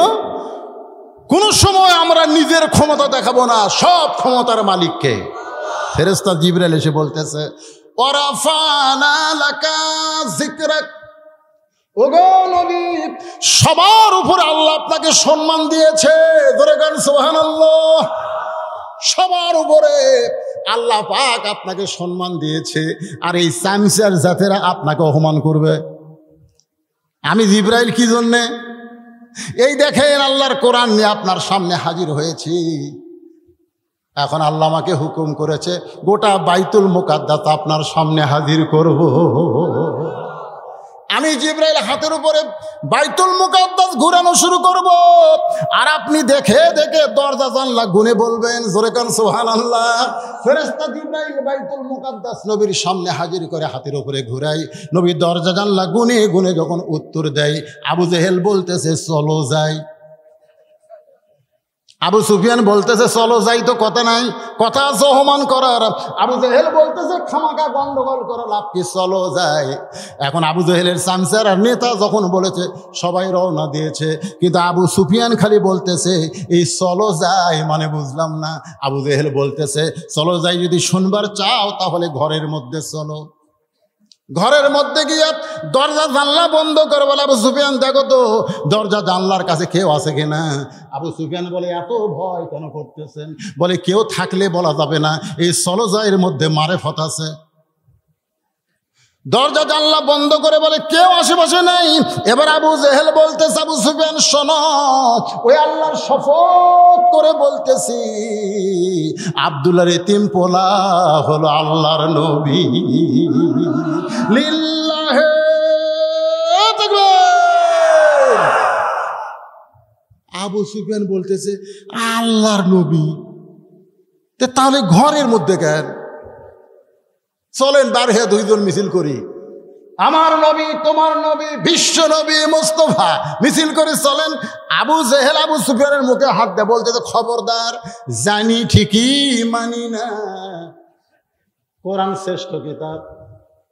কোন সময় আমরা নিজের ক্ষমতা দেখাবো না, সব ক্ষমতার মালিককে। ফেরেশতা জিবরাইল এসে বলতেছে, ওয়ারাফানা লাকা যিকরাক, ওগো নবী, সবার উপরে আল্লাহ আপনাকে সম্মান দিয়েছে, ধরে গান সুবহানাল্লাহ। সবার উপরে আল্লাহ পাক আপনাকে সম্মান দিয়েছে, আর এই চামচার জাতেরা আপনাকে অপমান করবে। আমি জিবরাইল কি জন্যে? এই দেখেন আল্লাহর কোরআন নিয়ে আপনার সামনে হাজির হয়েছি। এখন আল্লাহ আমাকে হুকুম করেছে গোটা বাইতুল মুকাদ্দাস আপনার সামনে হাজির করব। আমি জিবরাইল হাতের উপরে বাইতুল মুকাদ্দাস ঘোরানো শুরু করব, আর আপনি দেখে দেখে দরজা জানলা গুনে বলবেন, জোরে কান সুবহানাল্লাহ। ফেরেশতা জিবরাইল বাইতুল মুকাদ্দাস নবীর সামনে হাজির করে হাতের উপরে ঘুরাই, নবী দরজা জানলা গুনে গুনে যখন উত্তর দেয়, আবু জেহেল বলতেছে চলো যাই। আবু সুফিয়ান বলতেছে চলো যাই, তো কথা নাই, কথা আছে অপমান করার। আবু জেহেল বলতেছে খামাকা গন্ডগোল করা লাভ কি, চলো যাই। এখন আবু জেহেলের চামচার আর নেতা যখন বলেছে সবাই রওনা দিয়েছে, কিন্তু আবু সুফিয়ান খালি বলতেছে এই চলো যাই মানে বুঝলাম না। আবু জেহেল বলতেছে চলো যাই যদি শুনবার চাও তাহলে ঘরের মধ্যে চলো। ঘরের মধ্যে গিয়ে দরজা জানলা বন্ধ করে বলে, আবু সুফিয়ান দেখো তো দরজা জানলার কাছে কেউ আছে কিনা। আবু সুফিয়ান বলে এত ভয় কেন করতেছেন? বলে কেউ থাকলে বলা যাবে না, এই সলজাইয়ের মধ্যে মারেফত আছে। দরজা জানলা বন্ধ করে বলে কেউ আশেপাশে নেই। এবার আবু জেহেল বলতেছে, আবু সুফিয়ান শোনো, ওই আল্লাহর শপথ করে বলতেছি আব্দুল্লাহর এতিম পোলা হলো আল্লাহর নবী। লিল্লাহে তাকবীর। আবু সুফিয়ান বলতেছে আল্লাহর নবী, তাহলে ঘরের মধ্যে কেন? চলেন বার হয়ে 2 জন মিছিল করি, আমার নবী তোমার নবী বিশ্ব নবী মুস্তাফা, মিছিল করে চলেন। আবু জেহেল আবু সুফিয়ানের মুখে হাত দিয়ে বলতেছে খবরদার, জানি ঠিকই মানি না। কোরআন শ্রেষ্ঠ কিতাব,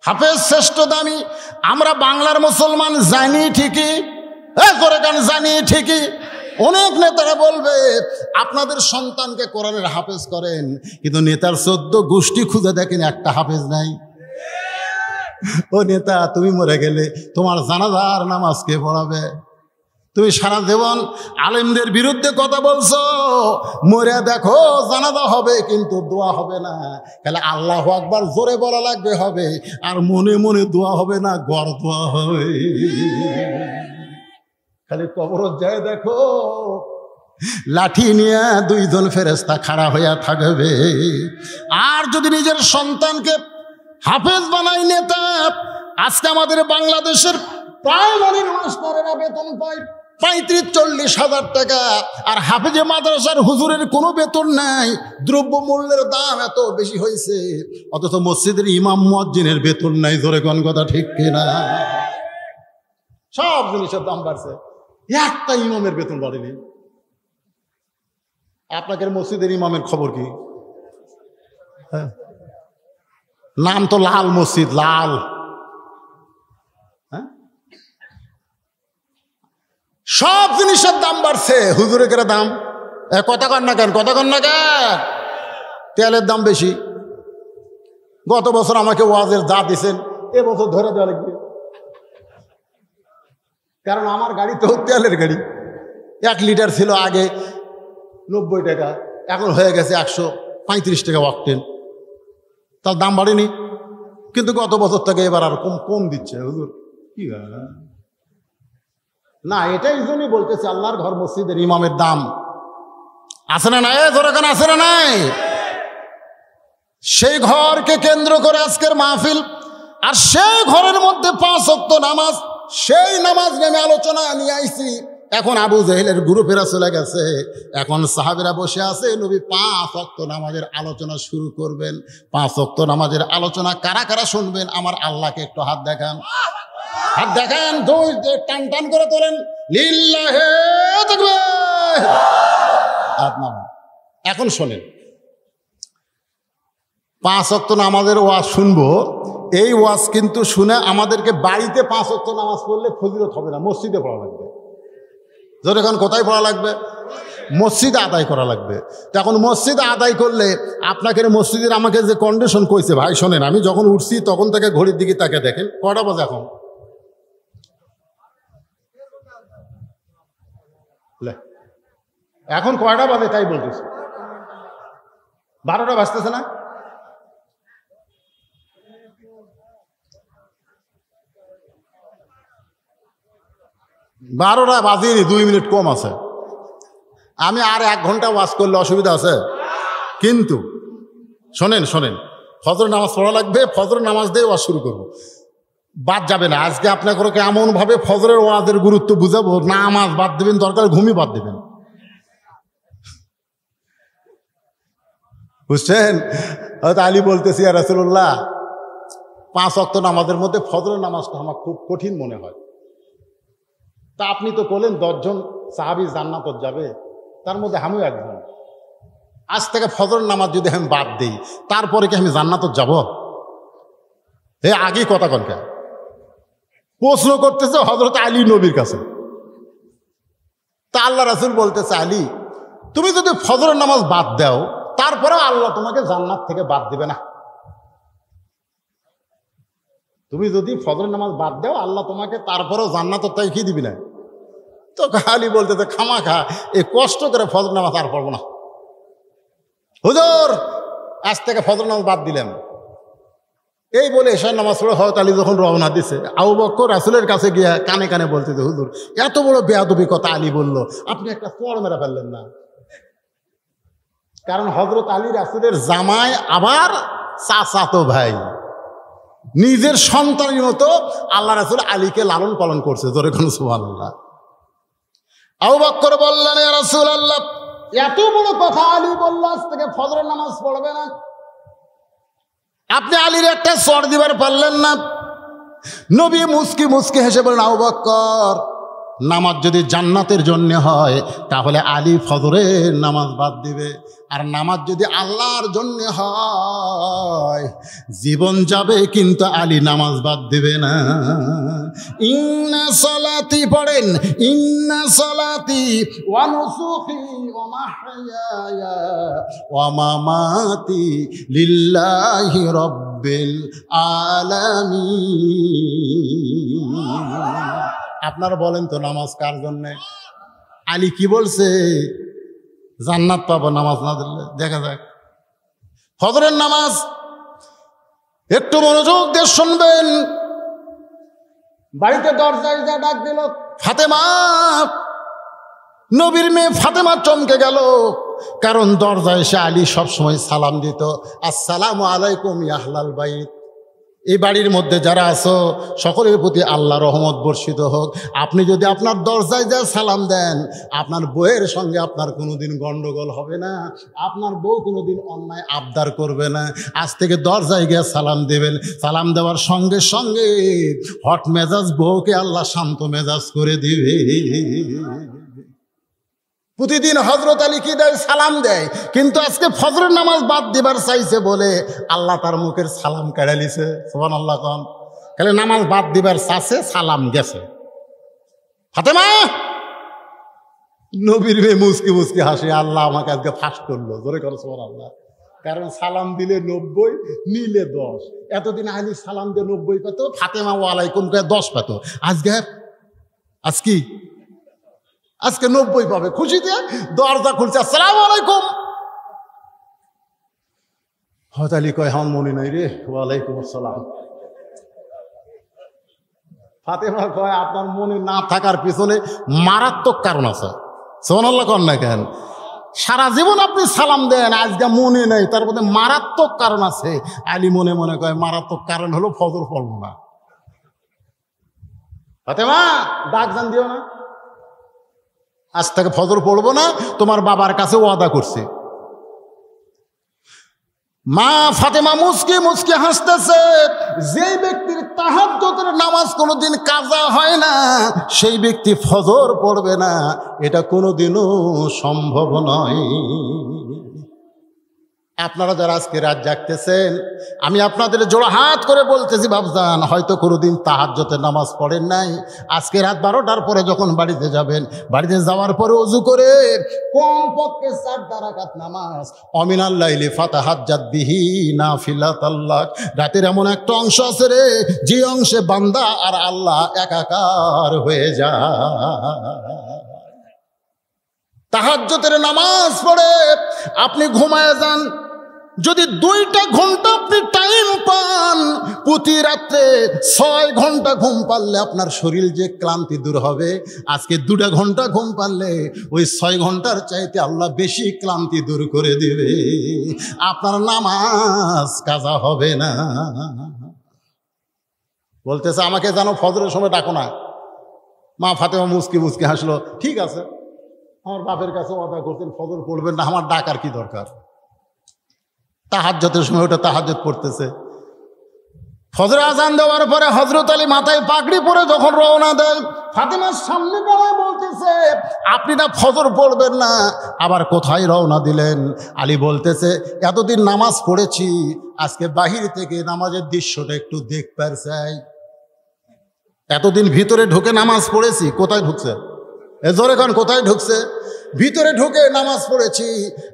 হাফেজ শ্রেষ্ঠ দামি, আমরা বাংলার মুসলমান জানি ঠিকই, করে গান জানি ঠিকই। অনেক নেতারা বলবে আপনাদের সন্তানকে কোরআনের হাফেজ করেন, কিন্তু নেতার 14 গোষ্ঠী খুঁজে দেখেন একটা হাফেজ নাই। ও নেতা, তুমি মরে গেলে তোমার জানাজার নামাজ কে পড়াবে? তুমি সারা জীবন আলেমদের বিরুদ্ধে কথা বলছো, মরে দেখো জানাজা হবে কিন্তু দোয়া হবে না। তাহলে আল্লাহু আকবার জোরে বলা লাগবে হবে, আর মনে মনে দোয়া হবে না, গড় দোয়া হবে। খালি কবরত যায় দেখো লাঠি নিয়ে 2 জন ফেরেশতা খাড়া হইয়া থাকবে। আর যদি নিজের সন্তানকে হাফেজ বানাই নেতা, আজকে আমাদের বাংলাদেশের প্রাইমারি মাস্টারেরা বেতন পায় 35-40 হাজার টাকা, আর হাফেজে মাদ্রাসার হুজুরের কোনো বেতন নাই। দ্রব্য মূল্যের দাম এত বেশি হয়েছে, অথচ মসজিদের ইমাম মুয়াজ্জিনের বেতন নাই। জোরে কোন কথা ঠিক কিনা? সব জিনিসের দাম বাড়ছে। একটা ইমামের বেতন বাড়েনি। আপনাদের মসজিদের ইমামের খবর কি? নাম তো লাল মসজিদ, লাল। সব জিনিসের দাম বাড়ছে, হুজুরের দাম কথা কন না কেন, কথা কন না কেন? তেলের দাম বেশি। গত বছর আমাকে ওয়াজের যা দিছেন এবছর ধরে দেওয়া লাগবে, কারণ আমার গাড়ি তো তেলের গাড়ি। 1 লিটার ছিল আগে 90 টাকা, এখন হয়ে গেছে 135 টাকা অক্টেন। তার দাম বাড়েনি, কিন্তু গত বছর থেকে এবার আর কম দিচ্ছে হুজুর। কি না, এটাই জন্যই বলতেছে আল্লাহর ঘর মসজিদের ইমামের দাম আছে না নাই? জোরাকান আছে না নাই? সেই ঘরকে কেন্দ্র করে আজকের মাহফিল, আর সেই ঘরের মধ্যে 5 ওয়াক্ত নামাজ, সেই নামাজ নেমে আলোচনা নিয়ে আইছি। এখন আবু জেহেলের গ্রুপেরা চলে গেছে, এখন সাহাবীরা বসে আছে, নবী 5 ওয়াক্ত নামাজের আলোচনা শুরু করবেন। 5 ওয়াক্ত নামাজের আলোচনা কারা কারা শুনবেন? আমার আল্লাহকে একটু হাত দেখান, হাত দেখান, টান টান করে তোলেন, লিল্লাহে তাকবীর। এখন শোনেন, 5 ওয়াক্ত নামাজের ওয়াজ শুনবো। এই ওয়াজ কিন্তু শুনে আমাদেরকে বাড়িতে 5 ওয়াক্ত নামাজ পড়লে ফজিলত হবে না, মসজিদে পড়া লাগবে। যখন কোথায় পড়া লাগবে? মসজিদে আদায় করা লাগবে। তখন মসজিদে আদায় করলে আপনাকে মসজিদের আমাকে যে কন্ডিশন কইছে, ভাই শোনেন, আমি যখন উঠছি তখন থেকে ঘড়ির দিকে তাকে দেখেন কটা বাজে এখন? এখন কয়টা বাজে তাই বলতেছে? 12টা বাজতেছে না? বারোটা বাজিয়ে 2 মিনিট কম আছে। আমি আর 1 ঘন্টা ওয়াজ করলে অসুবিধা আছে? কিন্তু শোনেন শোনেন, ফজর নামাজ পড়া লাগবে, ফজর নামাজ দিয়ে ওয়াজ শুরু করবো, বাদ যাবে না। আজকে আপনাকে এমনভাবে ফজরের ওয়াজের গুরুত্ব বুঝাবো, নামাজ বাদ দেবেন, দরকার ঘুমিয়ে বাদ দেবেন, বুঝছেন? হয়তো আলী বলতেছি, ইয়া রাসূলুল্লাহ, 5 ওয়াক্ত নামাজের মধ্যে ফজরের নামাজটা আমার খুব কঠিন মনে হয়। তা আপনি তো বলেন 10 জন সাহাবী জান্নাতে যাবে, তার মধ্যে আমিও একজন। আজ থেকে ফজর নামাজ যদি আমি বাদ দিই, তারপরে কি আমি জান্নাতে যাব? আগেই কথা কনকা প্রশ্ন করতেছে হযরত আলী নবীর কাছে। তা আল্লাহ রাসূল বলতেছে, আলী, তুমি যদি ফজরের নামাজ বাদ দাও, তারপরেও আল্লাহ তোমাকে জান্নাত থেকে বাদ দিবে না। তুমি যদি ফজরের নামাজ বাদ দাও, আল্লাহ তোমাকে তারপরেও জান্নাতের তাই কি দিবি না। তো আলী বলতেছে, খামাখা এই কষ্ট করে ফজর নামাজ আর পড়বো না হুজুর, আজ থেকে ফজর নামাজ বাদ দিলাম। এই বলে এশার নামাজ পড়ে হযরত আলী যখন রওনা দিছে, আবু বকর রাসূলের কাছে গিয়া কানে কানে বলতেছে, হুজুর, এত বড় বেয়াদবি কথা আলী বলল, আপনি একটা চড় মেরে ফেললেন না? কারণ হযরত আলী রাসূলের জামাই, আবার চাচাতো ভাই, নিজের সন্তানের মতো আল্লাহ রাসূল আলীকে লালন পালন করছে। জোরে কোন সুবহানাল্লাহ। আবু বকর বললেন, ইয়া রাসূলুল্লাহ, এত বড় কথা আলী বলল, আজ থেকে ফজরের নামাজ পড়বে না, আপনি আলীর একটা চড় দিবার পারলেন না? নবী মুস্কি মুস্কি হেসে বললেন, আবু বকর, নামাজ যদি জান্নাতের জন্য হয় তাহলে আলী ফজরের নামাজ বাদ দিবে, আর নামাজ যদি আল্লাহর জন্য হয় জীবন যাবে, কিন্তু আলী নামাজ বাদ দিবে না। ইন্না সলাতি পড়েন, ইন্না সলাতি ওয়া নুসুকি ওয়া মাহইয়ায়া ওয়া মামাতি লিল্লাহি রাব্বিল আলামিন। আপনারা বলেন তো, নামাজ কার জন্যে? আলী কি বলছে? জান্নাত পাবো নামাজ না দিলে। দেখা যাক ফজরের নামাজ, একটু মনোযোগ দিয়ে শুনবেন। বাড়িতে দরজায় যা ডাক দিল, ফাতেমা, নবীর মেয়ে ফাতেমা চমকে গেল, কারণ দরজায় এসে আলী সবসময় সালাম দিত, আসসালামু আলাইকুম ইয়া আহলাল বাইত। এই বাড়ির মধ্যে যারা আছো সকলের প্রতি আল্লাহ রহমত বর্ষিত হোক। আপনি যদি আপনার দরজায় যা সালাম দেন, আপনার বউয়ের সঙ্গে আপনার কোনোদিন গন্ডগোল হবে না, আপনার বউ কোনোদিন অন্যায় আবদার করবে না। আজ থেকে দরজায় গিয়ে সালাম দেবেন, সালাম দেওয়ার সঙ্গে সঙ্গে হট মেজাজ বউকে আল্লাহ শান্ত মেজাজ করে দিবে। প্রতিদিন হযরত আলী কি দেয়? সালাম দেয়। কিন্তু আজকে ফজরের নামাজ বাদ দিবার চাইছে বলে আল্লাহ তার মুখের সালাম কেড়ে নিছে। সুবহানাল্লাহ। কম খালি নামাজ বাদ দিবার চাচ্ছে, সালাম গেছে। ফাতেমা নবীর মেয়ে মুসকি মুসকি হাসে, আল্লাহ আমাকে আজকে ফাঁস করলো। জোরে করো সুবহানাল্লাহ। কারণ সালাম দিলে 90, নিলে 10। এতদিন আলী সালাম দিয়ে 90 পেত, ফাতেমা ওয়ালাইকুম কে 10 পেত। আজকে 90 পাবে। খুশিতে দরজা খুলছে, আসসালামু আলাইকুম। হযরত আলী কয়, হ্যাঁ মনে নাই রে। ওয়ালাইকুম আসসালাম। ফাতেমা কয়, আপনার মনে না থাকার পিছনে মারাত্মক কারণ আছে। সুবহানাল্লাহ কন না কেন? সারা জীবন আপনি সালাম দেন, আজকে মনে নেই, তার মধ্যে মারাত্মক কারণ আছে। আলী মনে মনে কয়, মারাত্মক কারণ হলো ফজর পড়বো না। ফাতেমা ডাক জান দিও না, আজ থেকে ফজর পড়বো না, তোমার বাবার কাছে ওয়াদা করছি। মা ফাতেমা মুস্কি মুস্কি হাসতেছে। যে ব্যক্তির তাহাজ্জুদের নামাজ কোনোদিন কাজা হয় না, সেই ব্যক্তি ফজর পড়বে না, এটা কোনোদিনও সম্ভব নয়। আপনারা যারা আজকে রাত জাগতেছেন, আমি আপনাদের জোড়া হাত করে বলতেছি বাপজান, হয়তো কোনোদিন তাহাজ্জুদের নামাজ পড়েন নাই। আজকে রাত 12টার পরে যখন বাড়িতে যাবেন, বাড়িতে যাওয়ার পরে ওযু করে কমপক্ষে 4 রাকাত নামাজ, অমিনাল লাইলি ফাতাহাজ্জাত বিহি নাফিলাতাল লাক। রাতের এমন একটা অংশ আছে রে, যে অংশে বান্দা আর আল্লাহ একাকার হয়ে যায়। তাহাজ্জুদের নামাজ পড়ে আপনি ঘুমায় যান, যদি 2টা ঘন্টা আপনি টাইম পান, প্রতি রাত্রে 6 ঘন্টা ঘুম পারলে আপনার শরীর যে ক্লান্তি দূর হবে, আজকে 2টা ঘন্টা ঘুম পারলে ওই 6 ঘন্টার চাইতে আল্লাহ বেশি ক্লান্তি দূর করে দিবে। আপনার নামাজ কাজা হবে না। বলতেছে, আমাকে জানো ফজরের সময় ডাকো না। মা ফাতেমা মুস্কি মুস্কি হাসলো, ঠিক আছে, আমার বাপের কাছে ওয়াদা করতেন ফজর পড়বেন না, আমার ডাকার কি দরকার? তাহাজ্জুদের সময় ওটা তাহাজ্জুদ পড়তেছে। ফজর আজান দেওয়ার পরে হযরত আলী মাথায় পাগড়ি পরে যখন রওনা দেয়, ফাতেমার সামনে দাঁড়ায় বলতেছে, আপনি না ফজর পড়বেন না, আবার কোথায় রওনা দিলেন? আলী বলতেছে, এতদিন নামাজ পড়েছি, আজকে বাহির থেকে নামাজের দৃশ্যটা একটু দেখবার চাই। এতদিন ভিতরে ঢুকে নামাজ পড়েছি, কোথায় ঢুকছে? জোরে কান, কোথায় ঢুকছে? ভিতরে ঢুকে নামাজ পড়েছি,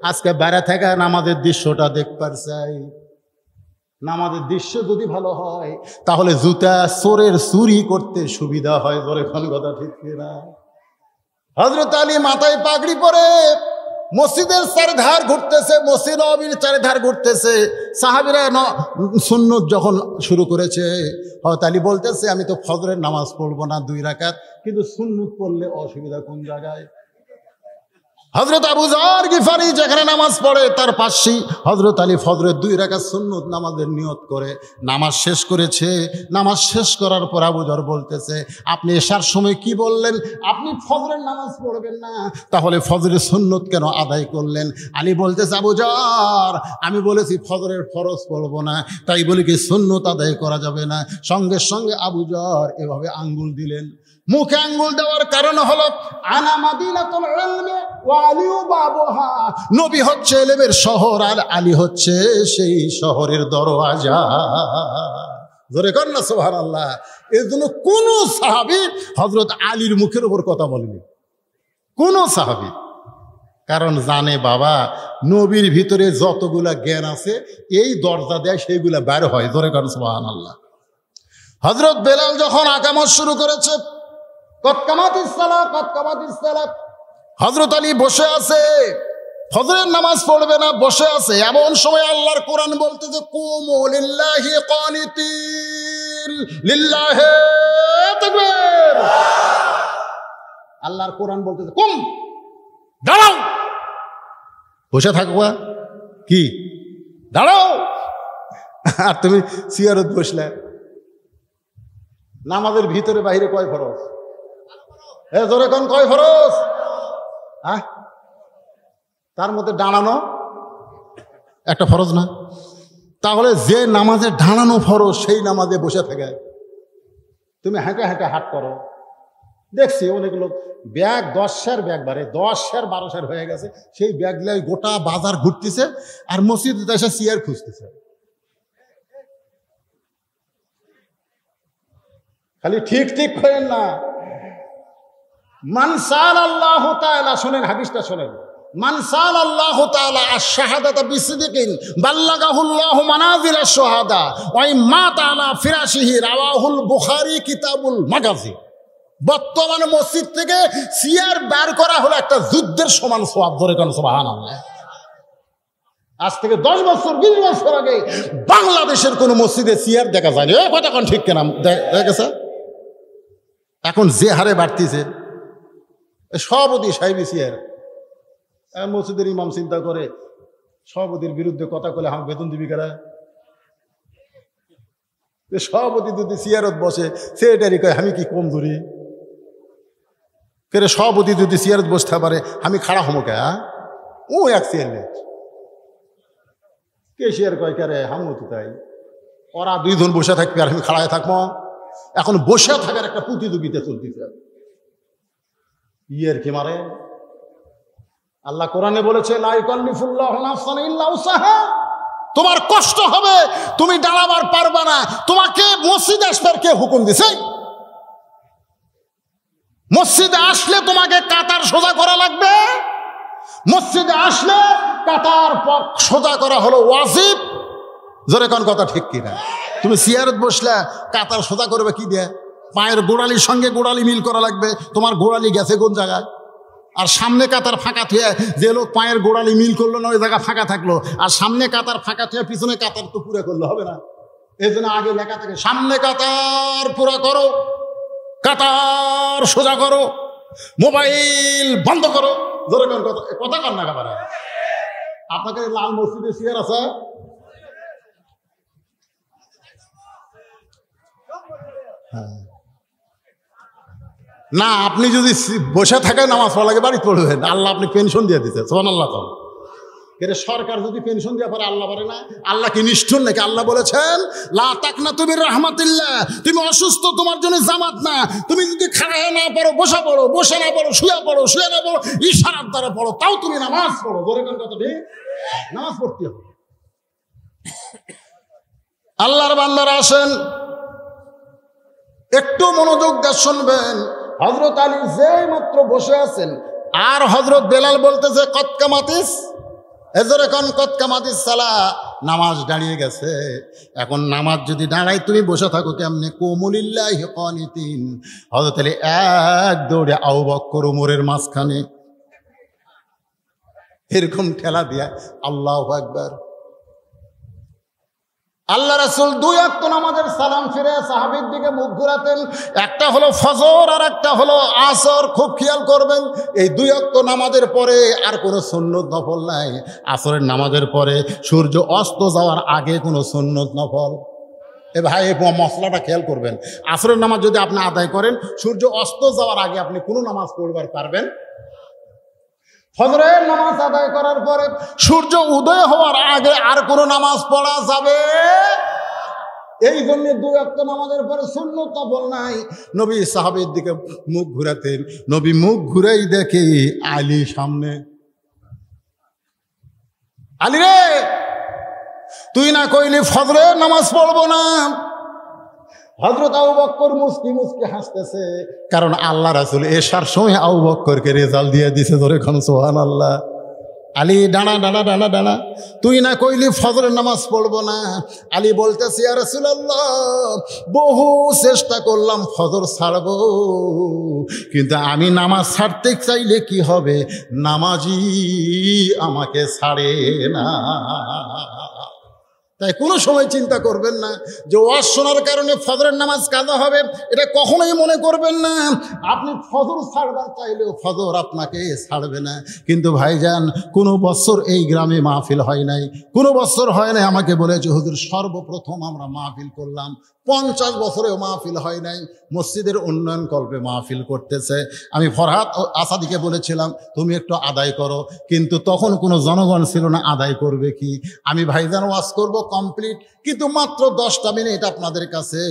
আজকে বাইরে থেকে নামাজের দৃশ্যটা দেখবার চাই। নামাজের দৃশ্য যদি ভালো হয়, তাহলে জুতা চোরের চুরি করতে সুবিধা হয়। জোরে কান, কথা ঠিক কিনা? হযরত আলী মাথায় পাগড়ি পরে মসজিদের চারিধার ঘুরতেছে, মসজিদ নববীর চারিধার ঘুরতেছে। সাহাবীরা সুন্নত যখন শুরু করেছে, হযরত আলী বলতেছে, আমি তো ফজরের নামাজ পড়বো না 2 রাকাত, কিন্তু সুন্নত পড়লে অসুবিধা কোন জায়গায়? হযরত আবু যর গিফারি যেখানে নামাজ পড়ে, তার পাশেই হযরত আলী ফজরের 2 রাকাত সুন্নত নামাজের নিয়ত করে নামাজ শেষ করেছে। নামাজ শেষ করার পর আবু যর বলতেছে, আপনি এশার সময় কি বললেন? আপনি ফজরের নামাজ পড়বেন না, তাহলে ফজরের সুন্নত কেন আদায় করলেন? আলী বলতেছে, আবু যর, আমি বলেছি ফজরের ফরজ পড়বো না, তাই বলি কি সুন্নত আদায় করা যাবে না? সঙ্গে সঙ্গে আবু যর এভাবে আঙ্গুল দিলেন। মুখে আঙ্গুল দেওয়ার কারণ হলো, আনা মাদিনাতুল ইলমি ওয়া আলিউ বাবুহা, নবী হচ্ছে ইলমের শহর আর আলী হচ্ছে সেই শহরের দরওয়াজা। জোরে কর না সুবহানাল্লাহ। এর জন্য কোন সাহাবী হযরত আলীর মুখের উপর কথা বলেনি, কোন সাহাবী। কারণ জানে বাবা, নবীর ভিতরে যতগুলা জ্ঞান আছে এই দরজা দেয় সেইগুলা বের হয়। জোরে কর সুবহানাল্লাহ। হযরত বেলাল যখন আকামত শুরু করেছে, হযরত আলী বসে আছে, ফজরের নামাজ পড়বে না, বসে আছে। এমন সময় আল্লাহর কোরআন বলতেছে, কুমু লিল্লাহি কানিতিন, লিল্লাহি তাকবীর। আল্লাহর কোরআন বলতেছে, কুম, দাঁড়াও। বসে থাকবা কি? দাঁড়াও। আর তুমি সিয়ারত বসলে। নামাজের ভিতরে বাইরে কয় ফরজ? জোরে কোন কয় ফরজ? তার মধ্যে দাঁড়ানো একটা ফরজ না? তাহলে যে নামাজে দাঁড়ানো ফরজ সেই নামাজে বসে থাকে। তুমি হেঁটে হেঁটে হাট করো, দেখছি অনেক লোক ব্যাগ 10 ব্যাগ বাড়ে 10 12 হয়ে গেছে, সেই ব্যাগগুলো গোটা বাজার ঘুরতেছে আর মসজিদে এসে চেয়ার খুঁজতেছে। খালি ঠিক ঠিক করেন না। মান সাআলাল্লাহু তাআলা, শোনেন হাদিসটা শোনেন, মান সাআলাল্লাহু তাআলা আশ-শাহাদাতা বিসিদকিন বাল্লাগাহুল্লাহু মানাজিলাশ শুহাদা ওয়া মাতা আলা ফিরাশিহি, রাওয়াহুল বুখারী কিতাবুল মাগাজি। বর্তমানে মসজিদ থেকে চেয়ার বের করা হলো একটা যুদ্ধের সমান সওয়াব। ধরে কোন সুবহানাল্লাহ। আজ থেকে 10 বছর 20 বছর আগে বাংলাদেশের কোন মসজিদে চেয়ার দেখা যায়নি। এই কথা কোন ঠিক কেনা দেখেছে? এখন যে হারে বাড়তিছে, সভাপতি সাহেবী চেয়ার। মসজিদের ইমাম চিন্তা করে সভাপতির বিরুদ্ধে কথা বলে আমার বেতন দিবি কারা? সভাপতি যদি চেয়ারত বসে, সেক্রেটারি কয় আমি কি কম ধরি? ফেরে সভাপতি যদি চেয়ারত বসতে পারে, আমি খাড়া হমো কে? ও এক চেয়ার নেই, কে চেয়ার কয় কে রে? হামো তো তাই। ওরা 2 জন বসে থাকবে আর আমি খাড়ায় থাকবো। এখন বসে থাকার একটা প্রতিযোগিতা চলতেছে। ইয়ের কি মারে? আল্লাহ কোরআনে বলেছে লা ইউকাল্লিফুল্লাহু নাফসান ইল্লা উসাহা। তোমার কষ্ট হবে, তুমি দাঁড়াবার পারবা না। তোমাকে মসজিদে আসবার কে হুকুম দিছে? মসজিদে আসলে তোমাকে কাতার সোজা করা লাগবে। মসজিদে আসলে কাতার সোজা করা হলো ওয়াজিব। জোরে কোন কথা ঠিক কিনা? তুমি চেয়ারত বসলে কাতার সোজা করবে কি দিয়ে? পায়ের গোড়ালির সঙ্গে গোড়ালি মিল করা লাগবে। তোমার গোড়ালি গেছে কোন জায়গায়? আর সামনে কাতার ফাঁকা থুয়ে যে লোক পায়ের গোড়ালি মিল করলো না, ওই জায়গা ফাঁকা থাকলো। আর সামনে কাতার ফাঁকা থুয়ে পিছনে কাতার তো পুরো করলে হবে না। এই জন্য আগে লেখা থাকে সামনে কাতার পুরা করো, কাতার সোজা করো, মোবাইল বন্ধ করো। ধরে কথা কার না কাবারা? আপনাদের লাল মসজিদে চেয়ার আছে? না, আপনি যদি বসে থাকেন নামাজ পড়া লাগে বাড়ি পড়বেন। আল্লাহ আপনি পেনশন দিয়ে দিতে, সুবহানাল্লাহ। এর সরকার যদি পেনশন দিয়ে পারে, আল্লাহ পারে না? আল্লাহ কি নিষ্ঠুর নাকি? আল্লাহ বলেছেন লা তাকনাতু মির রাহমাতিল্লাহ। তুমি অসুস্থ, তোমার জন্য জামাত না। তুমি যদি খাড়া না পড়ো, বসে পড়ো, বসে না পড়ো, শুয়ে পড়ো, শুয়ে না পড়ো, ইশারার দ্বারা পড়ো, তাও তুমি নামাজ পড়ো। ধরে কোন কথা ঠিক? নামাজ পড়তে হবে। আল্লাহর বান্দারা আসেন, একটু মনোযোগ দিয়ে শুনবেন। হযরত আলী যেই মাত্র বসে আছেন আর হযরত বেলাল বলতেছে কদ কামাতিস, এজরে কোন কদ কামাতিস সালা, নামাজ দাঁড়িয়ে গেছে। এখন নামাজ যদি দাঁড়াই, তুমি বসে থাকো কেমনে? কুমুলিল্লাহি কানিতিন। হযরত আলী এক দৌড়ে আবু বকর ওমরের মাঝখানে এরকম ঠেলা দিয়া আল্লাহু আকবার। আল্লাহ রাসূল 2 ওয়াক্ত নামাজের সালাম ফিরে সাহাবীর দিকে মুখ ঘুরাতেন। একটা হলো ফজর আর একটা হলো আসর। খুব খেয়াল করবেন, এই 2 ওয়াক্ত নামাজের পরে আর কোনো সুন্নত নফল নাই। আসরের নামাজের পরে সূর্য অস্ত যাওয়ার আগে কোনো সুন্নত নফল। এ ভাই, এই মশলাটা খেয়াল করবেন। আসরের নামাজ যদি আপনি আদায় করেন, সূর্য অস্ত যাওয়ার আগে আপনি কোনো নামাজ পড়বার পারবেন। ফজরের নামাজ আদায় করার পরে সূর্য উদয় হওয়ার আগে আর কোনো নামাজ পড়া যাবে। এই জন্য 2 ওয়াক্ত নামাজের পরে সুন্নত নফল নাই। নবী সাহাবীর দিকে মুখ ঘুরাতেন। নবী মুখ ঘুরাই দেখে আলী সামনে। আলী রে, তুই না কইলি ফজরের নামাজ পড়বো না? হযরত আবু বকর মুস্কি মুস্কি হাসতেছে, কারণ আল্লাহ রাসূল এশার সময় আবু বকরকে রেজাল্ট দিয়ে দিছে। ধরে কোন সুবহানাল্লাহ। আলী দাঁড়া দাঁড়া দাঁড়া দাঁড়া, তুই না কইলি ফজরের নামাজ পড়বো না? আলী বলতেছে ইয়া রাসূলুল্লাহ, বহু চেষ্টা করলাম ফজর ছাড়বো, কিন্তু আমি নামাজ ছাড়তে চাইলে কি হবে? নামাজি আমাকে ছাড়ে না। তাই কোনো সময় চিন্তা করবেন না যে ওয়াজ শোনার কারণে ফজরের নামাজ কাজা হবে, এটা কখনোই মনে করবেন না। আপনি ফজর ছাড়বার চাইলেও ফজর আপনাকে ছাড়বে না। কিন্তু ভাইজান, কোনো বছর এই গ্রামে মাহফিল হয় নাই, কোনো বছর হয় নাই। আমাকে বলেছে হুজুর সর্বপ্রথম আমরা মাহফিল করলাম, 50 বছরেও মাহফিল হয় নাই। মসজিদের উন্নয়ন কল্পে মাহফিল করতেছে। আমি ফরহাদ আসাদিকে বলেছিলাম তুমি একটু আদায় করো, কিন্তু তখন কোনো জনগণ ছিল না, আদায় করবে কি। আমি ভাইজান ওয়াজ করব কমপ্লিট, কিন্তু মাত্র 10টা মিনিট আপনাদের কাছে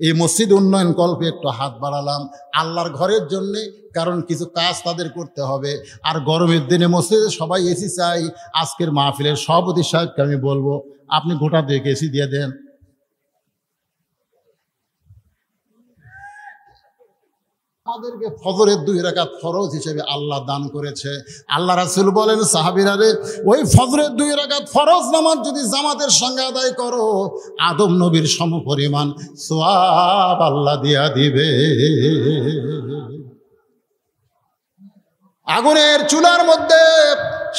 এই মসজিদ উন্নয়ন কল্পে একটু হাত বাড়ালাম আল্লাহর ঘরের জন্যে, কারণ কিছু কাজ তাদের করতে হবে। আর গরমের দিনে মসজিদে সবাই এসি চাই। আজকের মাহফিলের সভাপতি সাহেবকে আমি বলবো আপনি গোটা দিয়ে এসি দিয়ে দেন। আমাদেরকে ফজরের 2 রাকাত ফরজ হিসেবে আল্লাহ দান করেছে। আল্লাহ রাসূল বলেন সাহাবীরা রে, ওই ফজরের 2 রাকাত ফরজ নামাজ যদি জামাতের সঙ্গে আদায় করো, আদম নবীর সমপরিমাণ সওয়াব আল্লাহ দিয়া দিবে। আগুনের চুলার মধ্যে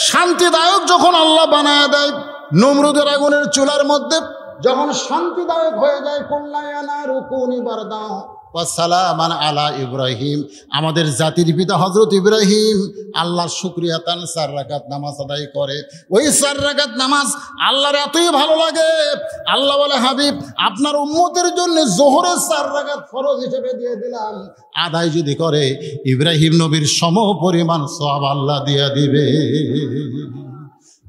শান্তিদায়ক যখন আল্লাহ বানায় দেয়, নমরুদের আগুনের চুলার মধ্যে যখন শান্তিদায়ক হয়ে যায়, কল্যাণা রুকুনি বারদা ওয়াসালামান আলা ইব্রাহিম, আমাদের জাতির পিতা হযরত ইব্রাহিম আল্লাহর শুকরিয়া তান 4 রাকাত নামাজ আদায় করে। ওই 4 রাকাত নামাজ আল্লাহর এতই ভালো লাগে, আল্লাহ বলে হাবিব আপনার উম্মতের জন্য যোহরের 4 রাকাত ফরজ হিসেবে দিয়ে দিলাম, আদায় যদি করে ইব্রাহিম নবীর সমপরিমাণ সওয়াব আল্লাহ দিয়া দিবে।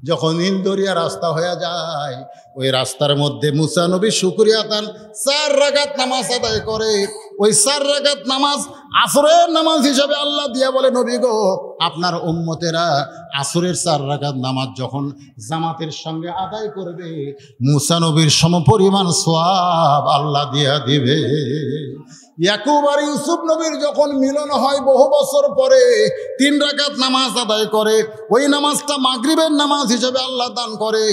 যখন ইন্দরিয়া রাস্তা হয়ে যায়, ওই রাস্তার মধ্যে মুসা নবী শুকরিয়া তান 4 রাকাত নামাজ আদায় করে। ওই 4 রাকাত নামাজ আসরের নামাজ হিসাবে আল্লাহ দিয়া বলে নবী গো, আপনার উম্মতেরা আসরের 4 রাকাত নামাজ যখন জামাতের সঙ্গে আদায় করবে, মুসা নবীর সমপরিমাণ সওয়াব আল্লাহ দিয়া দিবে। ইয়াকুব আর ইউসুফ নবীর যখন মিলন হয় বহু বছর পরে, 3 রাকাত নামাজ আদায় করে। ওই নামাজটা মাগরিবের নামাজ হিসেবে আল্লাহ দান করে।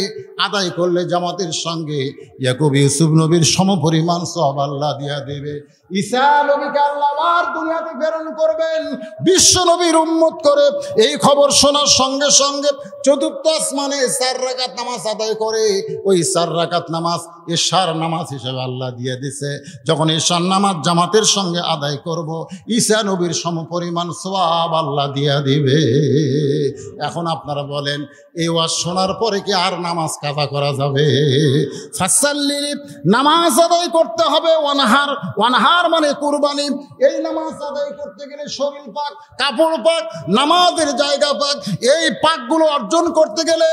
আদায় করলে জামাতের সঙ্গে ইয়াকুব ইউসুফ নবীর সমপরিমাণ সওয়াব আল্লাহ দিয়া দেবে। ঈসা নবীকে আল্লাহ আবার দুনিয়াতে প্রেরণ করবেন বিশ্ব নবীর উম্মত করে। এই খবর শোনার সঙ্গে সঙ্গে 4র্থ আসমানে 4 রাকাত নামাজ আদায় করে। ওই 4 রাকাত নামাজ এশার নামাজ হিসেবে আল্লাহ দিয়ে দিছে। যখন এশার নামাজ জামাতের সঙ্গে আদায় করব, ঈসা নবীর সমপরিমাণ সওয়াব আল্লাহ দিয়া দিবে। এখন আপনারা বলেন এই ওয়াজ শোনার পরে কি আর নামাজ কাজা করা যাবে? ফাসাল্লি, নামাজ আদায় করতে হবে। ওয়ানহার, ওয়ানহার মানে কুরবানি। এই নামাজ আদায় করতে গেলে শরীর পাক, কাপড় পাক, নামাজের জায়গা পাক, এই পাকগুলো অর্জন করতে গেলে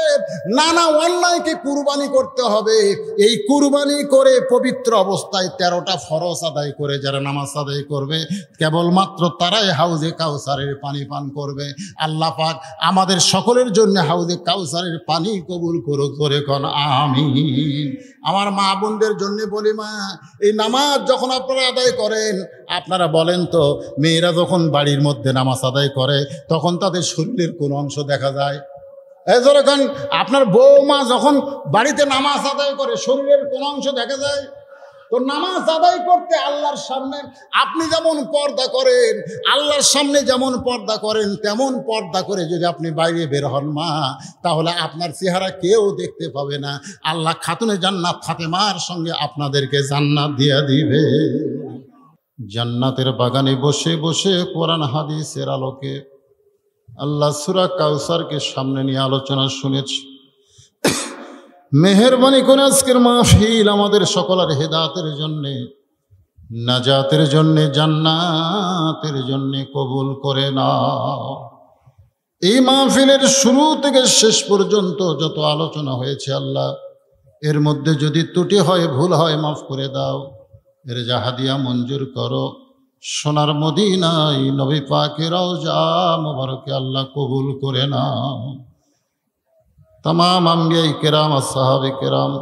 নানা অন্যায়কে কুরবানি করতে হবে। এই কুরবানি করে পবিত্র অবস্থায় 13টা ফরজ আদায় করে যারা নামাজ আদায় করবে, কেবলমাত্র তারাই হাউজে কাউসারের পানি পান করবে। আল্লাহ পাক আমাদের সকলের জন্য হাউজে কাউসারের পানি কবুল করুক, করে কোন আমিন। আমার মা বোনদের জন্য বলি, মা এই নামাজ যখন আপনারা আদায় করেন, আপনারা বলেন তো মেয়েরা যখন বাড়ির মধ্যে নামাজ আদায় করে তখন তাদের শরীরের কোন অংশ দেখা যায়? যখন আপনার বৌমা যখন বাড়িতে নামাজ আদায় করে শরীরের কোন অংশ দেখা যায়? তো নামাজ আদায় করতে আল্লাহর সামনে আপনি যেমন পর্দা করেন, আল্লাহর সামনে যেমন পর্দা করেন, তেমন পর্দা করে যদি আপনি বাইরে বের হন মা, তাহলে আপনার চেহারা কেউ দেখতে পাবে না। আল্লাহ খাতুনে জান্নাত ফাতেমার সঙ্গে আপনাদেরকে জান্নাত দিয়া দিবে। জান্নাতের বাগানে বসে বসে কোরআন হাদিসের আলোকে আল্লাহ সূরা কাউসারকে সামনে নিয়ে আলোচনা শুনেছি। মেহেরবানি করে আজকের মাহফিল আমাদের সকলের হেদায়েতের জন্যে, নাজাতের জন্যে, জান্নাতের জন্যে কবুল করে নাও। এই মাহফিলের শুরু থেকে শেষ পর্যন্ত যত আলোচনা হয়েছে আল্লাহ, এর মধ্যে যদি ত্রুটি হয়, ভুল হয়, মাফ করে দাও। এর জাহাদিয়া মঞ্জুর করো। সোনার মদিনায় নবী পাকের রওজা মুবারকে আল্লাহ কবুল করে নাও। तमाम अम्बिया किराम, असहाबे किराम,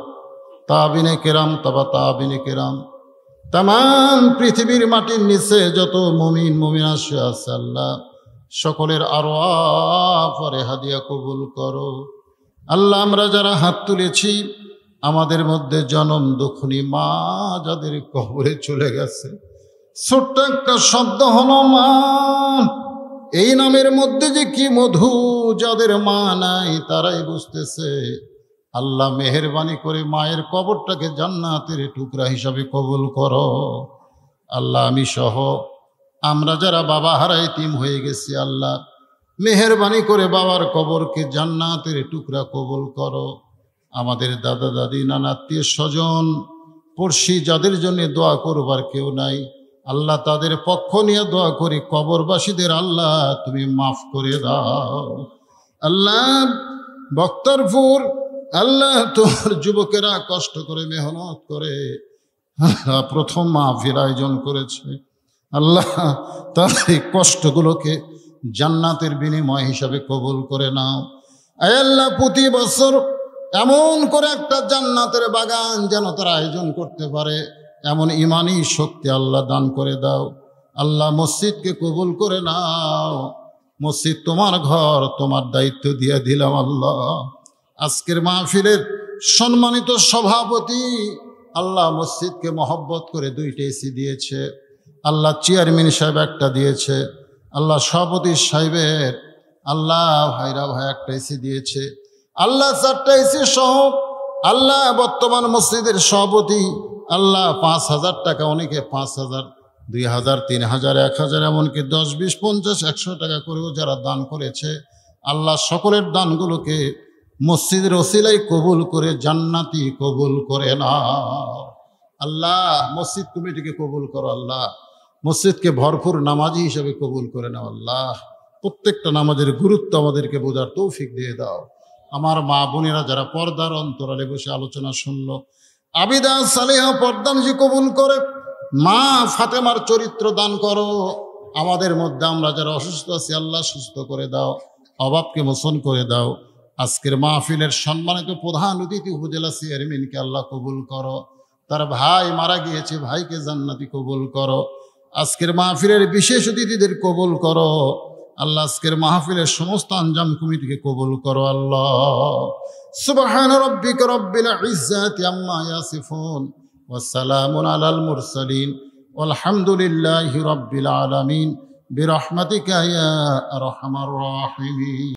ताबिने किराम, तबा ताबिने किराम, तमाम पृथिवीर माटिर निचे যত মুমিন মুমিনা শুয়ে আছে আল্লাহ, সকলের আরওয়াহ পরে হাদিয়া কবুল করো। আল্লাহ আমরা যারা হাত তুলেছি, আমাদের মধ্যে জনম দুঃখনী মা যাদের কবরে চলে গেছে, ছোট্ট একটা শব্দ হলো মা, এই নামের মধ্যে যে কি মধু, যাদের মা নাই তারাই বুঝতেছে। আল্লাহ মেহেরবানি করে মায়ের কবরটাকে জান্নাতের টুকরা হিসাবে কবুল করো। আল্লাহ আমি সহ আমরা যারা বাবা হারা এতিম হয়ে গেছি, আল্লাহ মেহেরবানি করে বাবার কবরকে জান্নাতের টুকরা কবুল করো। আমাদের দাদা দাদি নানা আত্মীয় স্বজন পড়শি যাদের জন্য দোয়া করবার কেউ নাই, আল্লাহ তাদের পক্ষ নিয়ে দোয়া করি কবরবাসীদের আল্লাহ তুমি মাফ করে দাও। আল্লাহ বক্তারপুর আল্লাহ তোমার যুবকেরা কষ্ট করে মেহনত করে প্রথম মাহফিল আয়োজন করেছে, আল্লাহ তার এই কষ্টগুলোকে জান্নাতের বিনিময় হিসাবে কবুল করে নাও। আয় আল্লাহ প্রতি বছর এমন করে একটা জান্নাতের বাগান যেন তারা আয়োজন করতে পারে, এমন ইমানি শক্তি আল্লাহ দান করে দাও। আল্লাহ মসজিদকে কবুল করে নাও। মসজিদ তোমার ঘর, তোমার দায়িত্ব দিয়ে দিলাম। আল্লাহ আজকের মাহফিলের সম্মানিত সভাপতি আল্লাহ মসজিদকে মহব্বত করে 2টা এসি দিয়েছে, আল্লাহ চেয়ারম্যান সাহেব একটা দিয়েছে, আল্লাহ সভাপতি সাহেবের আল্লাহ ভাইরা ভাই একটা এসি দিয়েছে, আল্লাহ 4টা এসি সহ আল্লাহ বর্তমান মসজিদের সভাপতি আল্লাহ 5,000 টাকা, অনেকে 5,000, 2,000, 3,000, 1,000 এমনকি 10, 20, 50, 100 টাকা করেও যারা দান করেছে, আল্লাহ সকলের দানগুলোকে মসজিদের ওসিলাই কবুল করে জান্নাতি কবুল করে না। আল্লাহ মসজিদ কমিটিকে কবুল করো, আল্লাহ মসজিদকে ভরপুর নামাজি হিসেবে কবুল করে নাও। আল্লাহ প্রত্যেকটা নামাজের গুরুত্ব আমাদেরকে বোঝার তৌফিক দিয়ে দাও। আমার মা বোনেরা যারা পর্দার অন্তরালে বসে আলোচনা শুনলো, আবিদা সালেহা পর্দানজি কবুল করে, মা ফাতেমার চরিত্র দান করো। আমাদের মধ্যে আমরা যারা অসুস্থ আছি আল্লাহ সুস্থ করে দাও, অভাবকে মোচন করে দাও। আজকের মাহফিলের সম্মানিত প্রধান অতিথি উপজেলা চেয়ারম্যানকে আল্লাহ কবুল করো, তার ভাই মারা গিয়েছে ভাইকে জান্নাতি কবুল করো। আজকের মাহফিলের বিশেষ অতিথিদের কবুল করো আল্লাহ। আজকের মাহফিলের সমস্ত আঞ্জাম কমিটিকে কবুল করো আল্লাহ। সুবহান রাব্বিকা রাব্বিল ইজ্জাতি আম্মা ইয়াসিফুন ওয়া সালামুন আলাল মুরসালিন ওয়ালহামদুলিল্লাহি রাব্বিল আলামিন বিরহমাতিকা ইয়া আরহামার রাহিমিন।